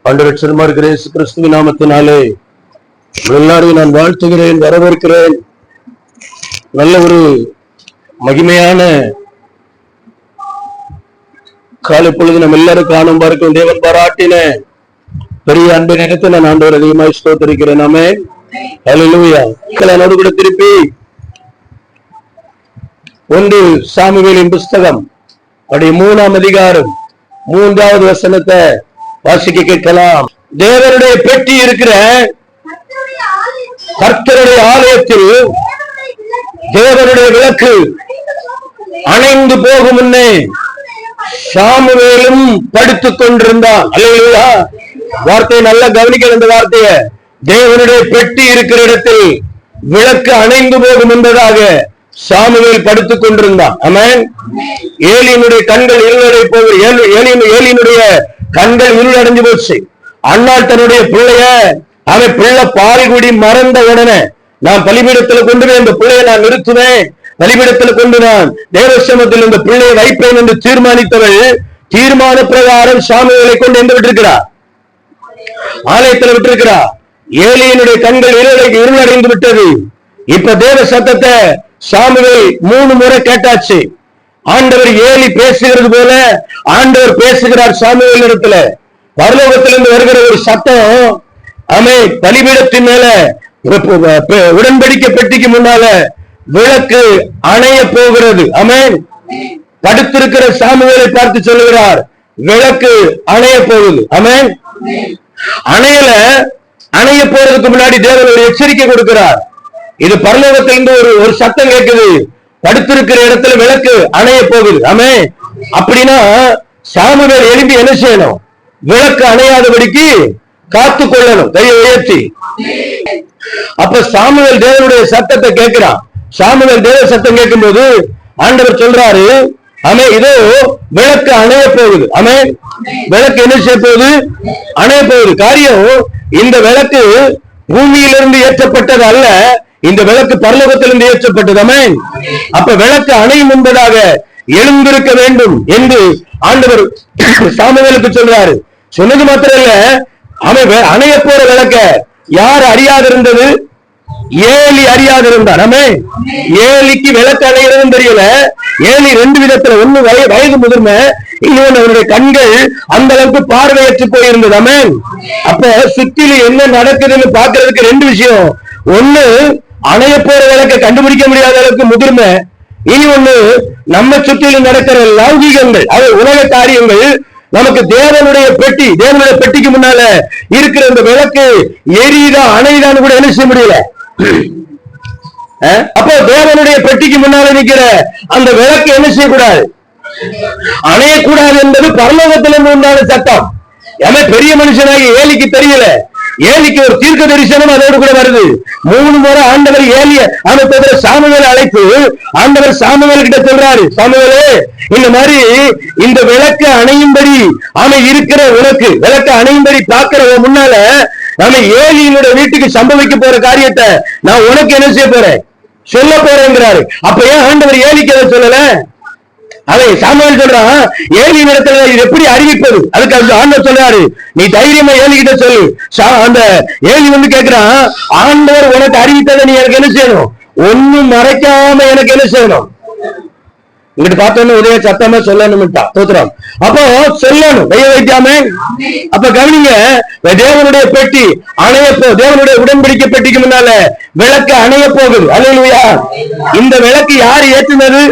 ஆண்டவர் இயேசு கிறிஸ்துவின் நாமத்தினாலே எல்லாரையும் நான் வாழ்த்துகிறேன், வரவேற்கிறேன். நல்ல ஒரு மகிமையான காலை பொழுது நம்ம எல்லாரும் காணும் பார்க்கும் தேவன் பாராட்டின பெரிய அன்பை நினைத்து நான் ஆண்டவர் அதிகமாய் ஸ்தோத்திரிக்கிறேன். ஆமென், ஹல்லேலூயா. என்னோடு கூட திருப்பி 1 சாமுவேலின் புஸ்தகம் 3ஆம் அதிகாரம் 3வது வசனத்தை வாசிக்க கேட்கலாம். தேவனுடைய பெட்டி இருக்கிற கர்த்தருடைய ஆலயத்தில் தேவனுடைய விளக்கு அணைந்து போகும் முன்னே சாமுவேலும் படுத்துக் கொண்டிருந்தான். அல்லேலூயா. வார்த்தையை நல்லா கவனிக்க, இந்த வார்த்தைய தேவனுடைய பெட்டி இருக்கிற இடத்தில் விளக்கு அணைந்து போகும் என்பதாக சாமுவேல் படுத்துக் கொண்டிருந்தான். ஆமென். ஏலியினுடைய கண்கள் ஏலியினுடைய கண்கள் இருளடைஞ்சு போச்சு. அண்ணாள் தன்னுடைய பிள்ளைய பிள்ளை பால்குடி மறந்த உடனே நான் பலிபீடத்துல கொண்டு போய் அந்த பிள்ளையை நான் நிறுத்துவேன், பலிபீடத்துல கொண்டு நான் தேவசமத்தில் இந்த பிள்ளையை வைப்பேன் என்று தீர்மானித்தவள் தீர்மான பிரகாரம் சாமுவேலை கொண்டு எந்த விட்டிருக்கிறார்? ஆலயத்தில் விட்டிருக்கிறார். ஏலியினுடைய கண்கள் இருளடைந்து விட்டது. இப்ப தேவ சத்தத்தை சாமுவேல் 3 முறை கேட்டாச்சு. ஆண்டவர் ஏலி பேசுகிறது போல ஆண்டவர் பேசுகிறார் சாமுவேல் இடத்துல. பரலோகத்திலிருந்து வருகிற ஒரு சத்தம், பலிபீடத்தின் மேல உடன்படிக்கை பெட்டிக்கு முன்னால விளக்கு அணைய போகிறது. ஆமென். படுத்திருக்கிற சாமுவேலை பார்த்து சொல்லுகிறார், விளக்கு அணைய போகுது. ஆமென். அணைய போறதுக்கு முன்னாடி தேவன் ஒரு எச்சரிக்கை கொடுக்கிறார். இது பரலோகத்திலிருந்து ஒரு சத்தம் கேட்குது, படுத்திருக்கிற இடத்துல விளக்கு அணைய போகுது. ஆமென். அப்படின்னா சாமுவேல் எழுப்பி என்ன செய்யணும்? விளக்கு அணையாதபடிக்கு காத்து கொள்ளணும், கையை உயர்த்தி. அப்ப சாமுவேல் தேவனுடைய சத்தத்தை கேட்கிறான். சாமுவேல் தேவ சத்தம் கேட்கும் போது ஆண்டவர் சொல்றாரு, இதோ விளக்கு அணைய போகுது. விளக்கு என்ன செய்ய போகுது? அணைய போகுது. காரியம், இந்த விளக்கு பூமியிலிருந்து ஏற்றப்பட்டது அல்ல, இந்த விளக்கு பரலோகத்திலிருந்து ஏற்றப்பட்டது. ஆமென். அப்ப விளக்கு அணையும் என்பதாக எழுந்திருக்க வேண்டும் என்று ஆண்டவர் சாமுவேலுக்கு சொல்றாரு. சொன்னது மாத்திரம் இல்ல, அணைய போற விளக்க யார் அறியாதிருந்தது? ஏலி அறியாதிருந்தார். ஏலிக்கு விளக்கு அணைகிறதுன்னு தெரியல. ஏலி 2 விதத்துல, ஒண்ணு வயது முதிர்மை, இன்னொன்னு அவருடைய கண்கள் அந்த அளவுக்கு பார்வையற்று போயிருந்தது. ஆமென். அப்ப சுற்றிலும் என்ன நடக்குதுன்னு பாக்குறதுக்கு 2 விஷயம். ஒண்ணு, அணைய போற விளக்க கண்டுபிடிக்க முடியாத அளவுக்கு முதிர்மை. இனி ஒண்ணு, நம்ம சுற்றிலும் நடக்கிற லௌகிகங்கள், அது உலக காரியங்கள். நமக்கு தேவனுடைய பெட்டி, தேவனுடைய பெட்டிக்கு முன்னால இருக்கிற இந்த விளக்கு எரியுதா அணையுதான்னு கூட என்ன செய்ய முடியல. அப்போ தேவனுடைய பெட்டிக்கு முன்னால நிக்கிற அந்த விளக்கு என்ன செய்யக்கூடாது? அணையக்கூடாது என்பது பரலோகத்திலிருந்து உண்டான சட்டம். பெரிய மனுஷனாகி ஏலிக்கு தெரியல. ஏலிக்கு ஒரு தீர்க்க தரிசனம் அதோடு கூட வருது. 3 முறை ஆண்டவர் ஏலிய சாமுவேலை அழைத்து ஆண்டவர் சாமுவேல் கிட்ட சொல்றாரு, சாமுவேலே, இந்த மாதிரி இந்த விளக்கு அணையும்படி இருக்கிற உனக்கு விளக்கு அணையும்படி பாக்குற முன்னால ஏலியினுடைய வீட்டுக்கு சம்பவிக்க போற காரியத்தை நான் உனக்கு என்ன செய்ய போறேன்? சொல்ல போறேங்கிறாரு. அப்ப ஏன் ஆண்டவர் ஏலிக்கு அதை சொல்லல? அதை சாமுவேல் சொல்றான், ஏலியின் இடத்துல இது எப்படி அறிவிப்பது? அதுக்கு ஆண்டவர் சொல்றாரு, நீ தைரியமா ஏலிகிட்ட சொல்லு. அந்த ஏலி கேட்கிறான், ஆண்டவர் உனக்கு அறிவித்ததை நீ எனக்கு என்ன செய்யணும்? ஒண்ணும் மறைக்காம எனக்கு என்ன செய்யணும்? இங்கிட்டு பார்த்தோன்னு உதய சத்தமா சொல்லணும்ட்டா தோத்திரம். அப்போ சொல்லணும், கைய வைக்காம. அப்ப கவனிங்க, தேவனுடைய பெட்டி அணைய தேவனுடைய உடன்படிக்கை பெட்டிக்கு முன்னால விளக்கு அணைய போகுது. அல்லேலூயா. இந்த விளக்கு யார் ஏற்றுனது?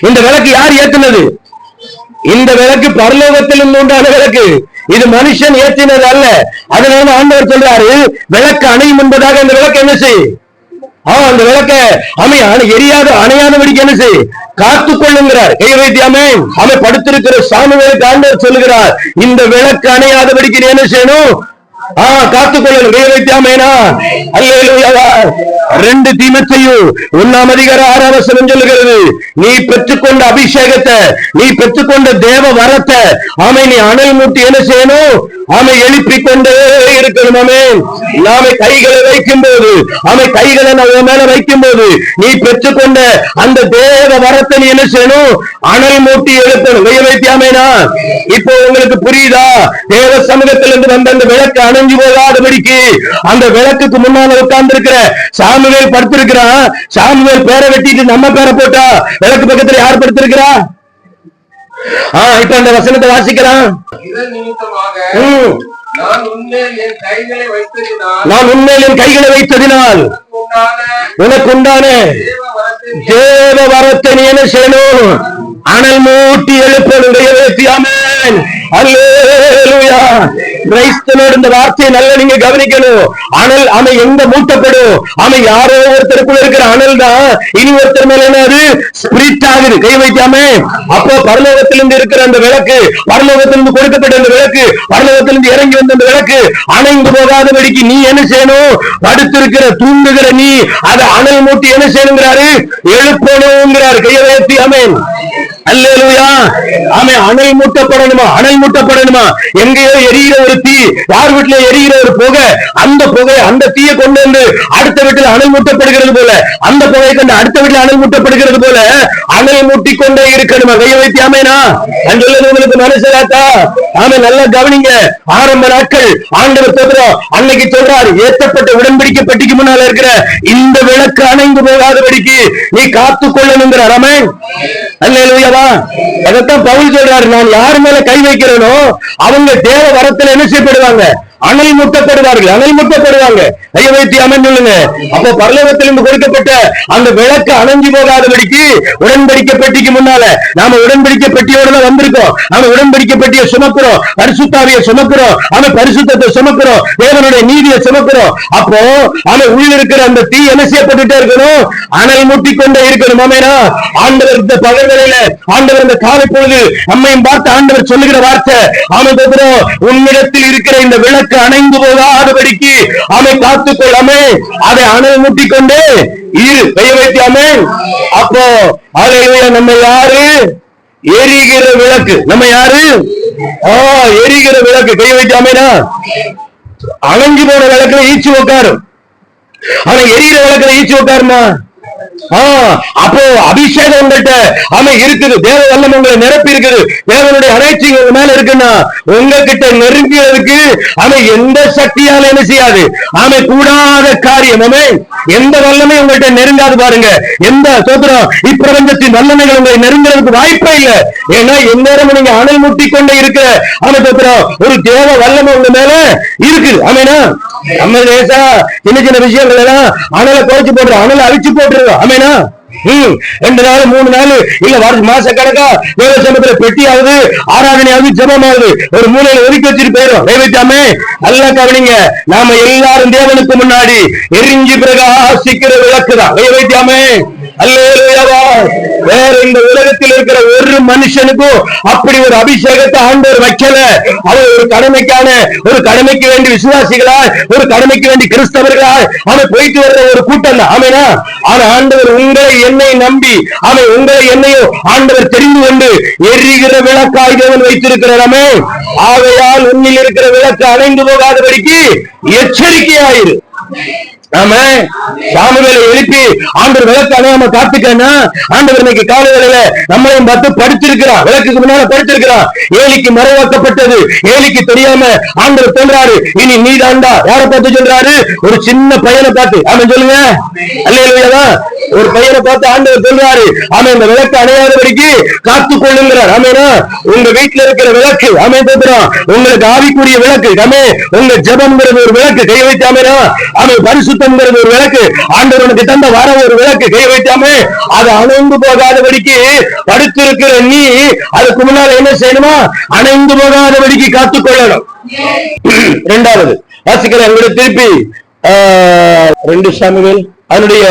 இந்த விளக்கு யார் ஏற்றினது? இந்த விளக்கு பரலோகத்திலிருந்து உண்டான விளக்கு. இது மனுஷன் ஏற்றினது அல்ல. அதனால ஆண்டவர் சொல்றாரு, விளக்கு அணையும் என்பதாக இந்த விளக்கு என்ன செய்? அந்த விளக்க எரியாத அணையாதபடிக்கு என்ன செய்? காத்துக் கொள்ளுங்கிறார். கை வைத்தியாமே படுத்திருக்கிற சாமுவேலுக்கு ஆண்டவர் சொல்லுகிறார், இந்த விளக்கு அணையாதபடிக்கு நீ என்ன செய்யணும்? காத்துக்கொள்ளணும். கை வைத்தியாமேனா? அல்லேலூயா. 2 தீமோத்தேயு 1ஆம் அதிகாரம் 6ஆம் வசனம் சொல்லுகிறது, நீ பெற்றுக்கொண்ட அபிஷேகத்தை, நீ பெற்றுக்கொண்ட தேவ வரத்தை நீ அனல் மூட்டி என்ன செய்யணும்? ஆமை எழுப்பிக் கொண்டே இருக்கணும். ஆமென். நாம கைகளை வைக்கும் போது, கைகளை நம்ம மேல வைக்கும் போது நீ பெற்றுக்கொண்ட அந்த தேவ வரத்தை நீ என்ன செய்யணும்? அனல் மூட்டி எழுப்பணும். கையை வைத்து ஆமெனா. இப்போ உங்களுக்கு புரியுதா? தேவ சமூகத்திலிருந்து வந்த அந்த விளக்கு அணைஞ்சு போகாதபடிக்கு அந்த விளக்குக்கு முன்னால உட்கார்ந்து இருக்கிற சாமுவேல் படுத்திருக்கிறான். சாமுவேல் பேரை வெட்டிட்டு நம்ம பேரை போட்டா விளக்கு பக்கத்துல யார் படுத்திருக்கிறா? இப்ப அந்த வசனத்தை வாசிக்கலாம். நான் உன்மேல் என் கைகளை வைத்ததினால் உனக்கு உண்டான தேவ வரத்தை நீ என்ன செய்யணும்? அனல் மூட்டி எழுப்பணும். ஆமென். அல்லேலூயா. கிறிஸ்துவோட இந்த வார்த்தையை நல்லா நீங்க கவனிக்கணும். அனல் எங்க மூட்டப்படும்? யாரோ ஒருத்தருக்குள்ள இருக்கிற அனல் தான் இனி ஒருத்தர் மேல என்னது ஸ்பிரிட் ஆகுது. கை வைக்காமே. அப்போ பரலோகத்திலிருந்து இருக்கிற அந்த விளக்கு, பரலோகத்திலிருந்து கொடுக்கப்பட்ட அந்த விளக்கு, பரலோகத்திலிருந்து இறங்கி வந்த அந்த விளக்கு அணைந்து போகாதபடிக்கு நீ என்ன செய்யணும்? படுத்திருக்கிற தூங்குகிற நீ அதை அனல் மூட்டி என்ன செய்யணுங்கிறாரு? எழுப்பணுங்கிறாரு. கையை வைத்து ஆமென். அல்லேலூயா. அனல் மூட்டப்படணுமா? அனல் மூட்டப்படணுமா? எங்கேயோ எரிகிற ஒரு தீ, யார் வீட்டுல எரிகிற ஒரு புகை, அந்த புகை அந்த தீயை கொண்டு வந்து அடுத்த வீட்டுல அனல் மூட்டப்படுகிறது போல, அந்த புகையை கொண்டு அடுத்த வீட்டுல அனல் மூட்டப்படுகிறது போல அனல் மூட்டிக்கொண்டே இருக்கணுமா? கையை வைத்து ஆமெனா. நான் சொல்றது உங்களுக்கு மனசிலாத்தா? நல்லா கவனிங்க. ஆரம்ப நாட்கள் ஆண்டவர் சொல்றோம், அன்னைக்கு சொல்றாரு, ஏற்றப்பட்ட உடன்படிக்கை பெட்டிக்கு முன்னால இருக்கிற இந்த விளக்கு அணைந்து போகாதபடிக்கு நீ காத்துக் கொள்ளணுங்கிறார். ஆமென். அல்லேலூயா. அதைத்தான் பவுல் சொல்றாரு, நான் யார் மேல கை வைக்கிறேனோ அவங்க தேவ வரத்துல என்ன செய்யப்படுவாங்க? அனல் முட்டப்படுவார்கள். அனல் முட்டப்படுவாங்க. கையை வைத்து ஆமென் சொல்லுங்க. அப்போ பரலோகத்திலிருந்து கொடுக்கப்பட்ட அந்த விளக்கு அணைஞ்சு போகாதபடிக்கு உடன்படிக்கை பெட்டிக்கு முன்னால நாம உடன்படிக்கை பெட்டியோட தான் வந்திருக்கோம். நாம உடன்படிக்கை பெட்டியை சுமக்கிறோம், பரிசுத்தாவியை சுமக்கிறோம், பரிசுத்தத்தை சுமக்கிறோம், தேவனுடைய நீதியை சுமக்கிறோம். அப்போ உள்ள இருக்கிற அந்த தீ என்ன செய்யப்பட்டுட்டே இருக்கணும்? அனல் மூட்டிக்கொண்டே இருக்கணும். ஆமெனா. ஆண்டவர் இந்த பகல்களில, ஆண்டவர் இந்த காலை பொழுது நம்மையும் பார்த்து ஆண்டவர் சொல்லுகிற வார்த்தை, உன்னிடத்தில் இருக்கிற இந்த விளக்கு அணைந்து போகாதபடிக்கு காத்துக்கொள்ளாமே, அதை அனல் மூட்டிக்கொண்டே இரு. கையை வைக்காமே. அப்போ நம்ம யாரு? எரிகிற விளக்கு. நம்ம யாரு? எரிகிற விளக்கு. கையை வைக்காமேனா. அணைஞ்சு போன விளக்குல ஈச்சு உட்காரும், ஆனா எரிகிற விளக்குல ஈச்சு உட்காருமா? அப்போ அபிஷேகம் உங்கள்கிட்ட இருக்குது, தேவ வல்லம் உங்களை நிரப்பி இருக்குது, தேவனுடைய அனைத்து உங்க மேல இருக்குன்னா உங்ககிட்ட நெருங்கியதுக்கு எந்த சக்தியால என்ன செய்யாது? கூடாத காரியம். எந்த வல்லமே உங்கள்கிட்ட நெருங்காது. பாருங்க, எந்த சோத்திரம் இப்பிரபஞ்சத்தின் வல்லமைகள் உங்களை நெருங்குறதுக்கு வாய்ப்பே இல்லை. ஏன்னா எந்நேரமும் நீங்க அனல் மூட்டி கொண்டே இருக்கிற சோத்திரம் ஒரு தேவ வல்லமை உங்க மேல இருக்குது. ஆமேனா. நம்ம லேசா சின்ன சின்ன விஷயங்கள் எல்லாம் அனலை குறைச்சு போட்டுருவோம், அனலை அழிச்சு போட்டுருவோம். ஆமேனா. 2 நாள் 3 நாள் இல்ல மாச கணக்கா தேவ சமூகத்துல பெட்டியாவது, ஆராதனையாவது, ஜபமாவது ஒரு மூலையில ஒதுக்கி வச்சுட்டு போயிடும். வைத்தாமே. நல்லா கவனிங்க. நாம எல்லாரும் தேவனுக்கு முன்னாடி எரிஞ்சு பிரகாசிக்கிற விளக்குதான். வைத்தாமே. அல்லேலூயா. வேற இந்த உலகத்தில் இருக்கிற ஒரு மனுஷனுக்கும் அப்படி ஒரு அபிஷேகத்தை ஆண்டவர் வைக்கல. அவர் ஒரு கடமைக்கு வேண்டி விசுவாசிகளா, ஒரு கடமைக்கு வேண்டி கிறிஸ்தவர்களா போயிட்டு வர்ற ஒரு கூட்டம் தான். ஆமேனா. ஆனா ஆண்டவர் உங்களை என்னை நம்பி உங்களை என்னையும் ஆண்டவர் தெரிந்து கொண்டு எரிகிற விளக்காய் தேவன் வைத்திருக்கிறாமே. ஆகையால் உன்னில் இருக்கிற விளக்கு அணைந்து போகாதபடிக்கு எச்சரிக்கையாயிரு. நாம சாமுவேலை எழுப்பி ஆண்டவர் விளக்கு அணையாம காத்துக்கன்னா, ஆண்டவர் இன்னைக்கு காலை வேளையில நம்மளையும் பார்த்து படிச்சிருக்கிறான், விளக்குக்கு முன்னால படிச்சிருக்கிறான். ஏலிக்கு மறைவாக்கப்பட்டது ஏலிக்கு தெரியாம ஆண்டவர் சொல்றாரு, இனி நீ தாண்டா. யாரை பார்த்து சொல்றாரு? ஒரு சின்ன பையனை பார்த்து. ஆமென் சொல்லுங்க. அல்லேலூயா. ஒரு பையனை பார்த்து ஆண்டவர் சொல்றாரு, இந்த விளக்கு அணையாதபடிக்கு காத்துக் கொள்ளுங்கிறார். ஆமேனா. உங்க வீட்டுல இருக்கிற விளக்கு உங்களுக்கு ஆவிக்குரிய விளக்கு. உங்க ஜெபம்ங்கிறது ஒரு விளக்கு. கை வைத்தாமேனா. பரிசுத்தம்ங்கிறது ஒரு விளக்கு. ஆண்டவர் உனக்கு தந்த வர ஒரு விளக்கு. கை வைத்தாமே. அது அணைந்து போகாதபடிக்கு படுத்திருக்கிற நீ அதுக்கு முன்னால என்ன செய்யணுமா? அணைந்து போகாதபடிக்கு காத்துக் கொள்ளணும். 2வது வாசிக்கிறேன் உங்களுடைய திருப்பி 2 சாமுவேல் அதனுடைய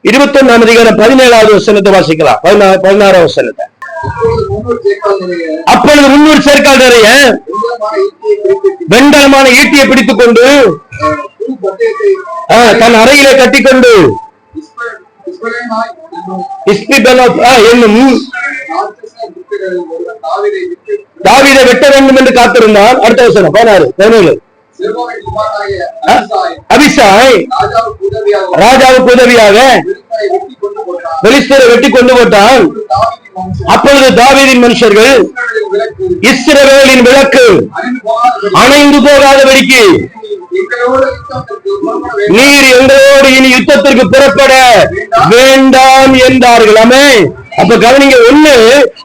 21ஆம் அதிகாரம் 17வது வசனத்தை வாசிக்கலாம். 16வது வசனத்தை. அப்பொழுது 300 சேர்க்கால் நிறைய வெண்கலமான ஈட்டியை பிடித்துக் கொண்டு தன் அறையிலே கட்டிக்கொண்டு என்னும் தாவீதை வெட்ட வேண்டும் என்று காத்திருந்தான். அடுத்த வசனம் 16-17. அபிஷாய் ராஜாவுக்கு உதவியாக பெலிஸ்தரை வெட்டி கொண்டு போட்டான். அப்பொழுது தாவீதின் மனுஷர்கள் இஸ்ரவேலின் விளக்கு அணைந்து போகாதபடிக்கு நீர் எங்களோடு இனி யுத்தத்திற்கு புறப்பட வேண்டாம் என்றார்கள். ஆமென். அப்ப கவனிங்க, ஒண்ணு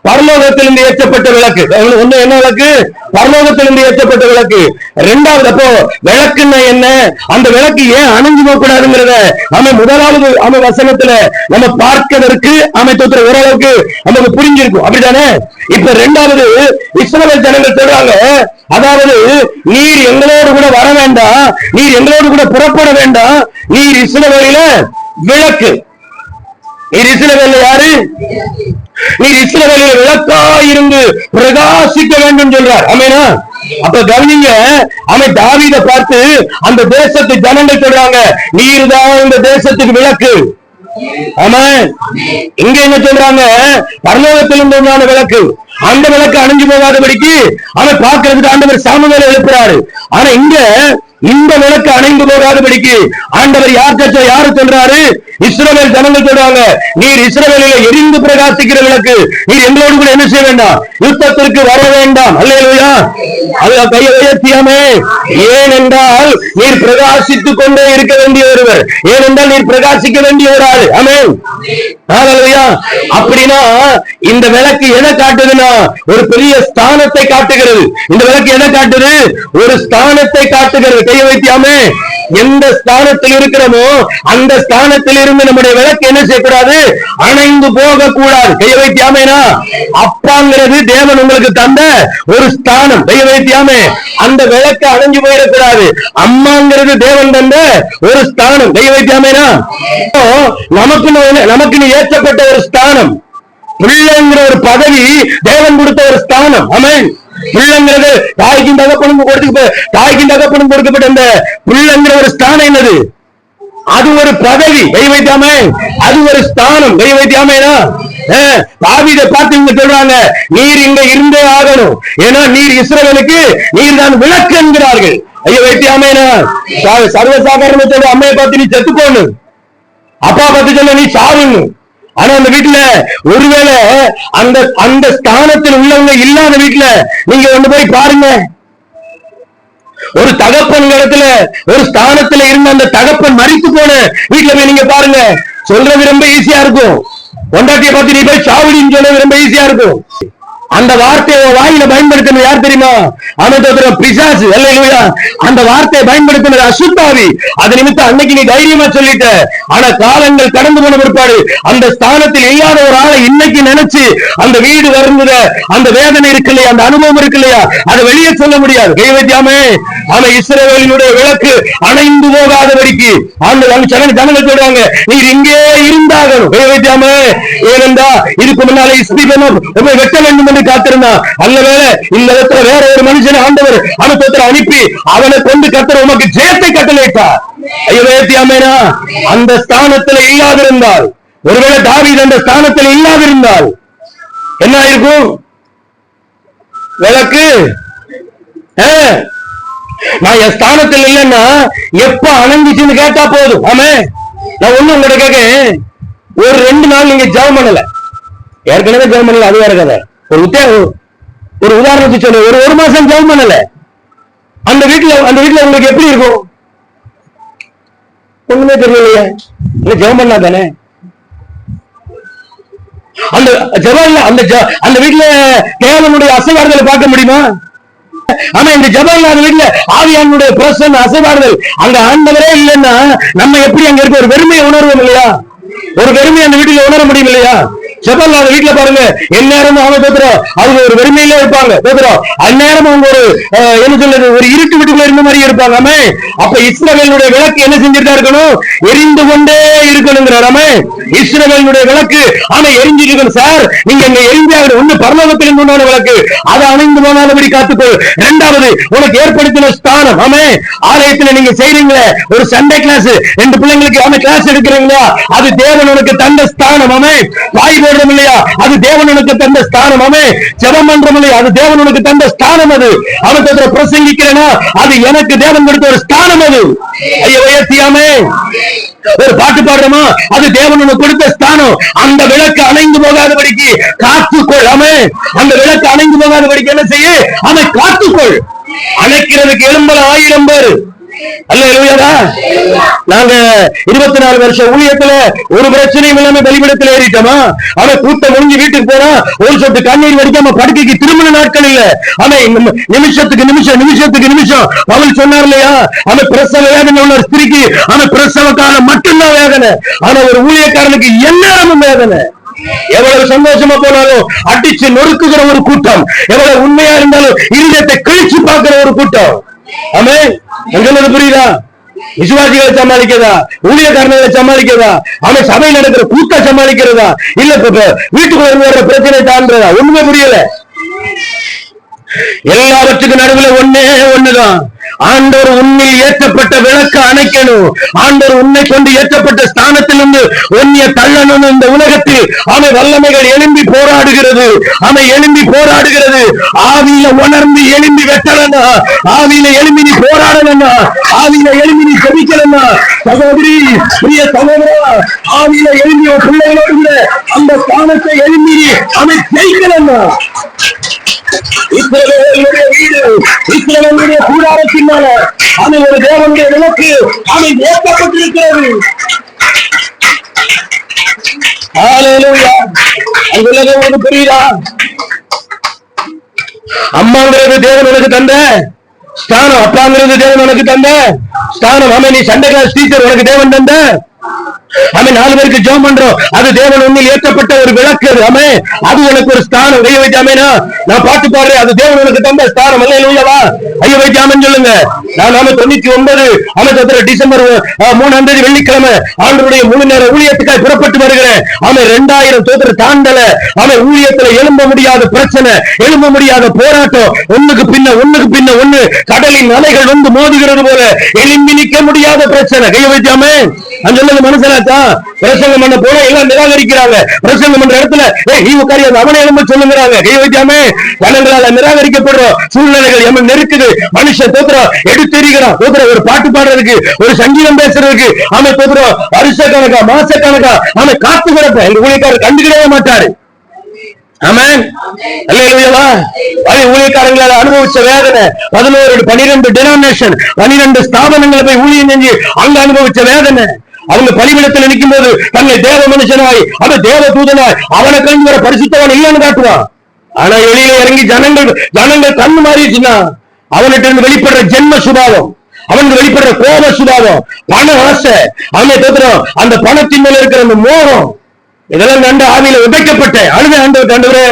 பரலோகத்திலிருந்து ஏற்றப்பட்ட விளக்கு. ஒண்ணு என்ன விளக்கு? பரலோகத்திலிருந்து ஏற்றப்பட்ட விளக்கு. இரண்டாவது, அப்போ விளக்குன்னா என்ன, அந்த விளக்கு ஏன் அணைஞ்சு போக கூடாதுங்கிறத முதலாவது வசனத்துல நம்ம பார்க்கிறதற்கு அமைத்த ஓரளவுக்கு நமக்கு புரிஞ்சிருக்கும், அப்படித்தானே? இப்ப இரண்டாவது இஸ்ரவேல் ஜனங்கள் சொல்றாங்க, அதாவது நீர் எங்களோடு கூட வர வேண்டாம், நீர் எங்களோடு கூட புறப்பட வேண்டாம், நீர் இஸ்ரவேலில விளக்கு. நீர் இஸ்ரவேல்ல யாரு? நீர் இஸ்ரவேலில விளக்காயிருந்து பிரகாசிக்க வேண்டும் சொல்றார். ஆமெனா? அப்ப கவனிங்க, அவன் தாவீதை பார்த்து அந்த தேசத்து ஜனங்கள் சொல்றாங்க, நீர் தான் இந்த தேசத்துக்கு விளக்கு. ஆமென். இங்க என்ன சொல்றாங்க? பரலோகத்திலிருந்து உண்டான விளக்கு. அந்த விளக்கு அணைஞ்சு போகாதபடிக்கு அவன் பார்க்கிறதுக்கு ஆண்டவர் சாமுவேலை எழுப்புறாரு. ஆனா இங்க இந்த விளக்கு அணைந்து போகாதபடிக்கு ஆண்டவர் யாரு சொல்றாரு? இஸ்ரவேல் ஜனங்கள் சொல்றாங்க, நீர் இஸ்ரவேலில எரிந்து பிரகாசிக்கிற விளக்கு, நீர் எங்களோடு கூட என்ன செய்ய வேண்டாம், யுத்தத்திற்கு வர வேண்டாம். அல்லேலூயா. அது கையை உயர்த்தியாமே. ஏனென்றால் நீர் பிரகாசித்துக் கொண்டே இருக்க வேண்டிய ஒருவர், ஏனென்றால் நீர் பிரகாசிக்க வேண்டிய ஒரு ஆள். ஆமென். அல்லேலூயா. அப்படின்னா இந்த விளக்கு எதை காட்டுதுன்னா ஒரு பெரிய ஸ்தானத்தை காட்டுகிறது. இந்த விளக்கு எதை காட்டுது? ஒரு ஸ்தானத்தை காட்டுகிறது. கையை வைத்தியாமே. எந்த ஸ்தானத்தில் இருக்கிறோமோ அந்த ஸ்தானத்தில் இருந்து நம்முடைய விளக்கு என்ன செய்யக்கூடாது? அணைந்து போக கூடாது. கையை வைத்தியாமேனா, அப்பாங்கிறது தேவன் உங்களுக்கு தந்த ஒரு ஸ்தானம். கையை வைத்தியாமே. அந்த விளக்கு அணைஞ்சு போயிடக்கூடாது. அம்மாங்கிறது தேவன் தந்த ஒரு ஸ்தானம். கையை வைத்தியாமேனா, நமக்கு ஏற்றப்பட்ட ஒரு ஸ்தானம். பிள்ளைங்கிற ஒரு பதவி தேவன் கொடுத்த ஒரு ஸ்தானம். ஆமென். பிள்ளைங்கிறது தாய்க்கும் தகப்பனும் கொடுக்கப்பட்ட இந்த பிள்ளைங்கிற ஒரு ஸ்தானம் என்னது? அது ஒரு பதவி. கை வைத்தாமே, அது ஒரு ஸ்தானம். கை வைத்தாமேனா, தாவீதை பார்த்து இங்க சொல்றாங்க, நீர் இங்க இருந்தே ஆகணும், ஏன்னா நீர் இஸ்ரவேலுக்கு நீர் தான் விளக்கு என்கிறார்கள். ஐயோ வைத்தியாமேனா, சர்வசாதாரண சொல்ற அம்மையை பார்த்து நீ செத்து போனு, அப்பா பார்த்து சொல்ல நீ சாவுன்னு. ஆனா அந்த வீட்டுல ஒருவேளை அந்த ஸ்தானத்தில் உள்ளவங்க இல்லாத வீட்டுல நீங்க ஒண்ணு போய் பாருங்க. ஒரு தகப்பன் இடத்துல ஒரு ஸ்தானத்துல இருந்த அந்த தகப்பன் மரித்து போன வீட்டுல போய் நீங்க பாருங்க. சொல்றது ரொம்ப ஈஸியா இருக்கும். பொண்டாட்டியை பார்த்து நீ போய் சாவடின்னு சொல்றது ரொம்ப ஈஸியா இருக்கும். அந்த வார்த்தையை வாயில பயன்படுத்தினது யார் தெரியுமா? பிசாசு. அல்லேலூயா. அந்த வார்த்தையை பயன்படுத்தினது அசுத்தாவி. அது நிமித்தம் அன்னைக்கு நீ தைரியமா சொல்லிட்ட. ஆனா காலங்கள் கடந்து போன பிற்பாடு அந்த ஸ்தானத்தில் இல்லாத ஒரு ஆளை இன்னைக்கு நினைச்சு அந்த வீடு வருந்த அந்த வேதனை இருக்கு இல்லையா, அந்த அனுபவம் இருக்கு இல்லையா, அதை வெளியே சொல்ல முடியாது. கை வைத்தியாமே. ஆனா இஸ்ரவேலினுடைய விளக்கு அணைந்து போகாதபடிக்கு ஜனங்கள் சொல்றாங்க, நீர் இங்கே இருந்தாகணும். கை வைத்தியாமே. ஏனென்றா இதுக்கு முன்னாலே இஸ்ரவேலும் வெட்ட வேண்டும் காத்திருந்தா, அல்லவேளை இந்த இடத்துல வேற ஒரு மனுஷனை ஆண்டவர் அனுப்பத்தில் அனுப்பி அவனை கொண்டு கர்த்தர் உமக்கு ஜெயத்தை கட்டளையிட்டார். ஐயோத்தியாமேனா, அந்த ஸ்தானத்தில் இல்லாதிருந்தால், ஒருவேளை தாவீது அந்த ஸ்தானத்தில் இல்லாதிருந்தால் என்ன இருக்கும்? விளக்கு நான் என் ஸ்தானத்தில் இல்லைன்னா எப்ப அணைஞ்சிச்சுன்னு கேட்டா போதும். ஆமே, நான் ஒண்ணு உங்கள்கிட்ட கேட்க, ஒரு 2 நாள் நீங்க ஜெபம் பண்ணல, ஏற்கனவே ஜெபம் பண்ணல, அது வேற கதை. ஒரு உதாரணத்துக்கு சொல்ல, ஒரு மாசம் ஜெபம் பண்ணல, அந்த வீட்டுல உங்களுக்கு எப்படி இருக்கும்? ஒண்ணுமே தெரியலையே. ஜெபம் பண்ணா தானே அந்த ஜெபம், அந்த வீட்டுல தேவனுடைய அசைவாடுதலை பார்க்க முடியுமா? ஆனா இந்த ஜெபம் இல்லாத வீட்டுல ஆவியானுடைய பிரசன்ன அசைவாடுதல், அங்க ஆண்டவரே இல்லைன்னா நம்ம எப்படி அங்க இருக்க ஒரு வெறுமையை உணர்வோம் இல்லையா? ஒரு வெறுமையை அந்த வீட்டுல உணர முடியும் இல்லையா? ஜெபம் இல்லாத வீட்டுல பாருங்க, எந்நேரமும் அவங்க பேசுறோம், அவங்க ஒரு வெறுமையிலே இருப்பாங்க. பேசுறோம் அந்நேரம் அவங்க ஒரு என்ன சொல்றது, ஒரு இருட்டு வீட்டுக்குள்ள இருந்த மாதிரி இருப்பாங்க. அப்ப இஸ்ரவேலுடைய விளக்கு என்ன செஞ்சுட்டா இருக்கணும்? எரிந்து கொண்டே இருக்கணுங்கிறாராமே. இஸ்ரவேலுடைய விளக்கு ஆனா எரிஞ்சிருக்கும் சார். நீங்க இங்க எரிஞ்சாக ஒண்ணு பரலோகத்திலிருந்து உண்டான விளக்கு, அதை அணைந்து போகாதபடி காத்துக்கொள். இரண்டாவது, உனக்கு ஏற்படுத்தின ஸ்தானம். ஆமே, ஆலயத்துல நீங்க செய்றீங்களே ஒரு சண்டே கிளாஸ், 2 பிள்ளைங்களுக்கு ஆமே கிளாஸ் எடுக்கிறீங்களா, அது தேவன் உனக்கு தந்த ஸ்தானம். ஆமே, வாய் போடுறோம் இல்லையா, அது தேவன் உனக்கு தந்த ஸ்தானம். ஆமே, ஜெபம் பண்றோம் இல்லையா, அது தேவன் உனக்கு தந்த ஸ்தானம். அது அவனுக்கு பிரசங்கிக்கிறேன்னா அது எனக்கு தேவன் கொடுத்த ஒரு ஸ்தானம். அது ஐயோ உயர்த்தியாமே ஒரு பாட்டு பாடுறோமா, அது தேவன் உனக்கு கொடுத்த ஸ்தானம். அந்த விளக்கு அணைந்து போகாதபடிக்கு காத்துக்கொள். ஆமே, அந்த விளக்கு அணைந்து போகாதபடிக்கு என்ன செய்ய, அதை காத்துக்கொள். அணைக்கிறதுக்கு எழும்பல 1000 பேர். அல்லேலூயா. நாங்க 24 வருஷம் ஊழியத்துல ஒரு பிரச்சனையும் இல்லாம பலிபீடத்துல ஏறிட்டோமா. அவன் கூட்டம் முடிஞ்சு வீட்டுக்கு போனா ஒரு சொட்டு கண்ணீர் வடிக்காம படுக்கைக்கு திரும்பின நாட்கள் இல்ல. அவன் நிமிஷத்துக்கு நிமிஷம் நிமிஷத்துக்கு நிமிஷம் அவள் சொன்னார் இல்லையா, அவன் பிரசவ வேதனை உள்ள ஸ்திரிக்கு அவன் பிரசவ காலம் மட்டும்தான் வேதனை. ஆனா ஒரு ஊழியக்காரனுக்கு எந்நேரமும் வேதனை. எவ்வளவு சந்தோஷமா போனாலும் அடிச்சு நொறுக்குகிற ஒரு கூட்டம், எவ்வளவு உண்மையா இருந்தாலும் இருதயத்தை கிழிச்சு பார்க்கிற ஒரு கூட்டம். ஆமே, எங்களுக்கு புரியுதா? விசுவாசிகளை சமாளிக்கிறதா, ஊழியக்காரர்களை சமாளிக்கிறதா, அவன் சபையில் நடக்கிற கூட்ட சமாளிக்கிறதா, இல்ல வீட்டுக்குள்ள வர்ற பிரச்சனை தாண்டதா, ஒண்ணுமே புரியல. எல்லாவற்றுக்கும் நடுவில் ஒண்ணுதான், ஆண்டவர் உன்னில் ஏற்றப்பட்ட விளக்கு அணைக்கணும். ஆண்டவர் உன்னை கொண்டு ஏற்றப்பட்ட ஸ்தானத்திலிருந்து உன்னைய தள்ளணும். இந்த உலகத்தில் அவன் வல்லமைகள் எழும்பி போராடுகிறது, அவன் எழும்பி போராடுகிறது. ஆவியில உணர்ந்து எழும்பி வெட்டலன்னா, ஆவியில எழும்பி நீ போராடலன்னா, ஆவியில எழும்பி நீ ஜெபிக்கலன்னா, சகோதரி பிரிய சகோதரா, ஆவியில எழும்பி ஒரு பிள்ளைகளோடு அந்த ஸ்தானத்தை எழும்பி அவன் ஜெயிக்கலன்னா, இஸ்ரவேலுடைய வீடு, இஸ்ரவேலுடைய கூடாரத்தினால அவன் ஒரு தேவனுடைய விளக்கு அவன் ஏற்கப்பட்டிருக்கிறது. ஹல்லேலூயா. அந்த உலகம் உனக்கு புரியுதா? அம்மாங்கிறது தேவன் உனக்கு தந்த ஸ்தானம், அப்பாங்கிறது தேவன் உனக்கு தந்த ஸ்தானம். அவன் நீ சண்டே கிளாஸ் டீச்சர் உனக்கு தேவன் தந்த. அவன் 4 பேருக்கு ஜெபம் பண்றோம், அது தேவன் உன்னில் ஏற்றப்பட்ட ஒரு விளக்கு. அமே, அது உனக்கு ஒரு ஸ்தானம். ஐயோ வைத்தாமேனா நான் பாட்டு பாடுறேன், அது தேவன் உனக்கு தந்த ஸ்தானம். அல்லேலூயாவா. ஐயோ வைத்தாமன் சொல்லுங்க. நான் 99 டிசம்பர் 3ஆம் தேதி வெள்ளிக்கிழமை ஆண்டவருடைய முழு நேர ஊழியத்துக்காக புறப்பட்டு வருகிறேன். அவன் 2000 தோத்திர தாண்டல. அவன் ஊழியத்துல எழும்ப முடியாத பிரச்சனை, எழும்ப முடியாத போராட்டம், ஒண்ணுக்கு பின்ன ஒண்ணு கடலின் அலைகள் வந்து மோதுகிறது போல எழும்பி நிற்க முடியாத பிரச்சனை. கையை வைத்தாமே அங்க மனசனாச்சா. பிரசங்கம் பண்ண போல எல்லாம் நிராகரிக்கிறாங்க. பிரசங்கம் பண்ற இடத்துல நீ உட்காரி அவனை எழும்ப சொல்லுங்கிறாங்க. கை வைக்காம ஜனங்களால நிராகரிக்கப்படுறோம். சூழ்நிலைகள் எம்ம நெருக்குது. மனுஷன் தோத்துறோம், எடுத்தெறிகிறான். தோத்துறோம் ஒரு பாட்டு பாடுறதுக்கு, ஒரு சங்கீதம் பேசுறதுக்கு அவன் தோத்துறோம். வருஷ கணக்கா மாச கணக்கா அவன் காத்து கிடப்ப எங்க ஊழியக்காரர் கண்டுக்கிடவே மாட்டாரு. ஆமென். அல்லேலூயா. ஊழியக்காரங்களால அனுபவிச்ச வேதனை 12 டினாமினேஷன் 12 ஸ்தாபனங்களை போய் ஊழியம் செஞ்சு அங்க அனுபவிச்ச வேதனை. அவங்க பலிபீடத்தில் நிற்கும் போது தன்னை தேவ மனுஷனாய் அவன் தேவ தூதனாய் அவனை கண்டு வர பரிசுத்தவன் இல்லைன்னு காட்டுவான். ஆனா வெளியில இறங்கி ஜனங்கள் கண்ணு மாறிடுச்சுன்னா அவன்கிட்ட இருந்து வெளிப்படுற ஜென்ம சுபாவம், அவனுக்கு வெளிப்படுற கோப சுபாவம், பண ஆசை, அவனை தோத்துறோம். அந்த பணத்தின் மேல இருக்கிற அந்த மோகம், இதெல்லாம் கண்டு ஆவியில உதைக்கப்பட்டேன். அழுத ஆண்டவரே,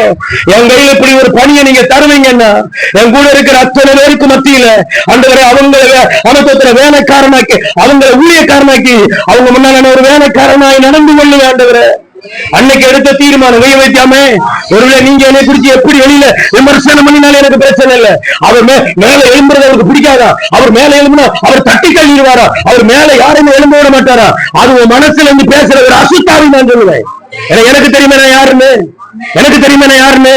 என் கையில இப்படி ஒரு பணியை நீங்க தருவீங்கன்னா என் கூட இருக்கிற அத்தனை பேருக்கு மத்தியில ஆண்டவரே அவங்களை அமைத்த வேலைக்காரனாக்கி, அவங்களை ஊழியக்காரனாக்கி, அவங்க முன்னால ஒரு வேலைக்காரனாய் நடந்து கொள்ளுங்க ஆண்டவரே. அன்னைக்கு எடுத்த தீர்மானம் கையை வைக்காம, ஒருவேளை நீங்க என்னை குறிச்சு எப்படி வெளியில விமர்சனம் பண்ணினாலும் எனக்கு பிரச்சனை இல்லை. அவர் மேல எழும்புறது அவருக்கு பிடிக்காதா? அவர் மேல எழும்புனா அவர் தட்டி தள்ளிடுவாரா? அவர் மேல யாருமே எழும்ப விட மாட்டாரா? அது உன் மனசுல இருந்து பேசுற ஒரு அசுத்தாவி நான் சொல்லுவேன். எனக்கு தெரியுமா நான் யாருன்னு, எனக்கு தெரியுமா நான் யாருன்னு,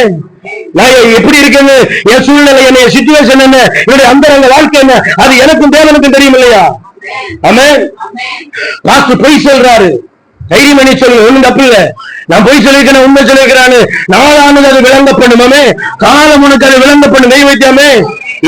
நான் எப்படி இருக்கேன்னு, என் சூழ்நிலை என்ன, என் சிச்சுவேஷன் என்ன, என்னுடைய அந்தரங்க வாழ்க்கை என்ன, அது எனக்கும் தேவனுக்கும் தெரியும் இல்லையா? ஆமென். பாஸ்டர் பொய் சொல்றாரு, தைரியம் பண்ணி சொல்லு, ஒண்ணும் தப்பு இல்ல. நான் பொய் சொல்லிருக்கேன், உண்மை சொல்லிருக்கிறான்னு நாளானது அது விளங்கப்படுமாமே, காலம் உனக்கு அது விளங்கப்படும். கை வைக்காமே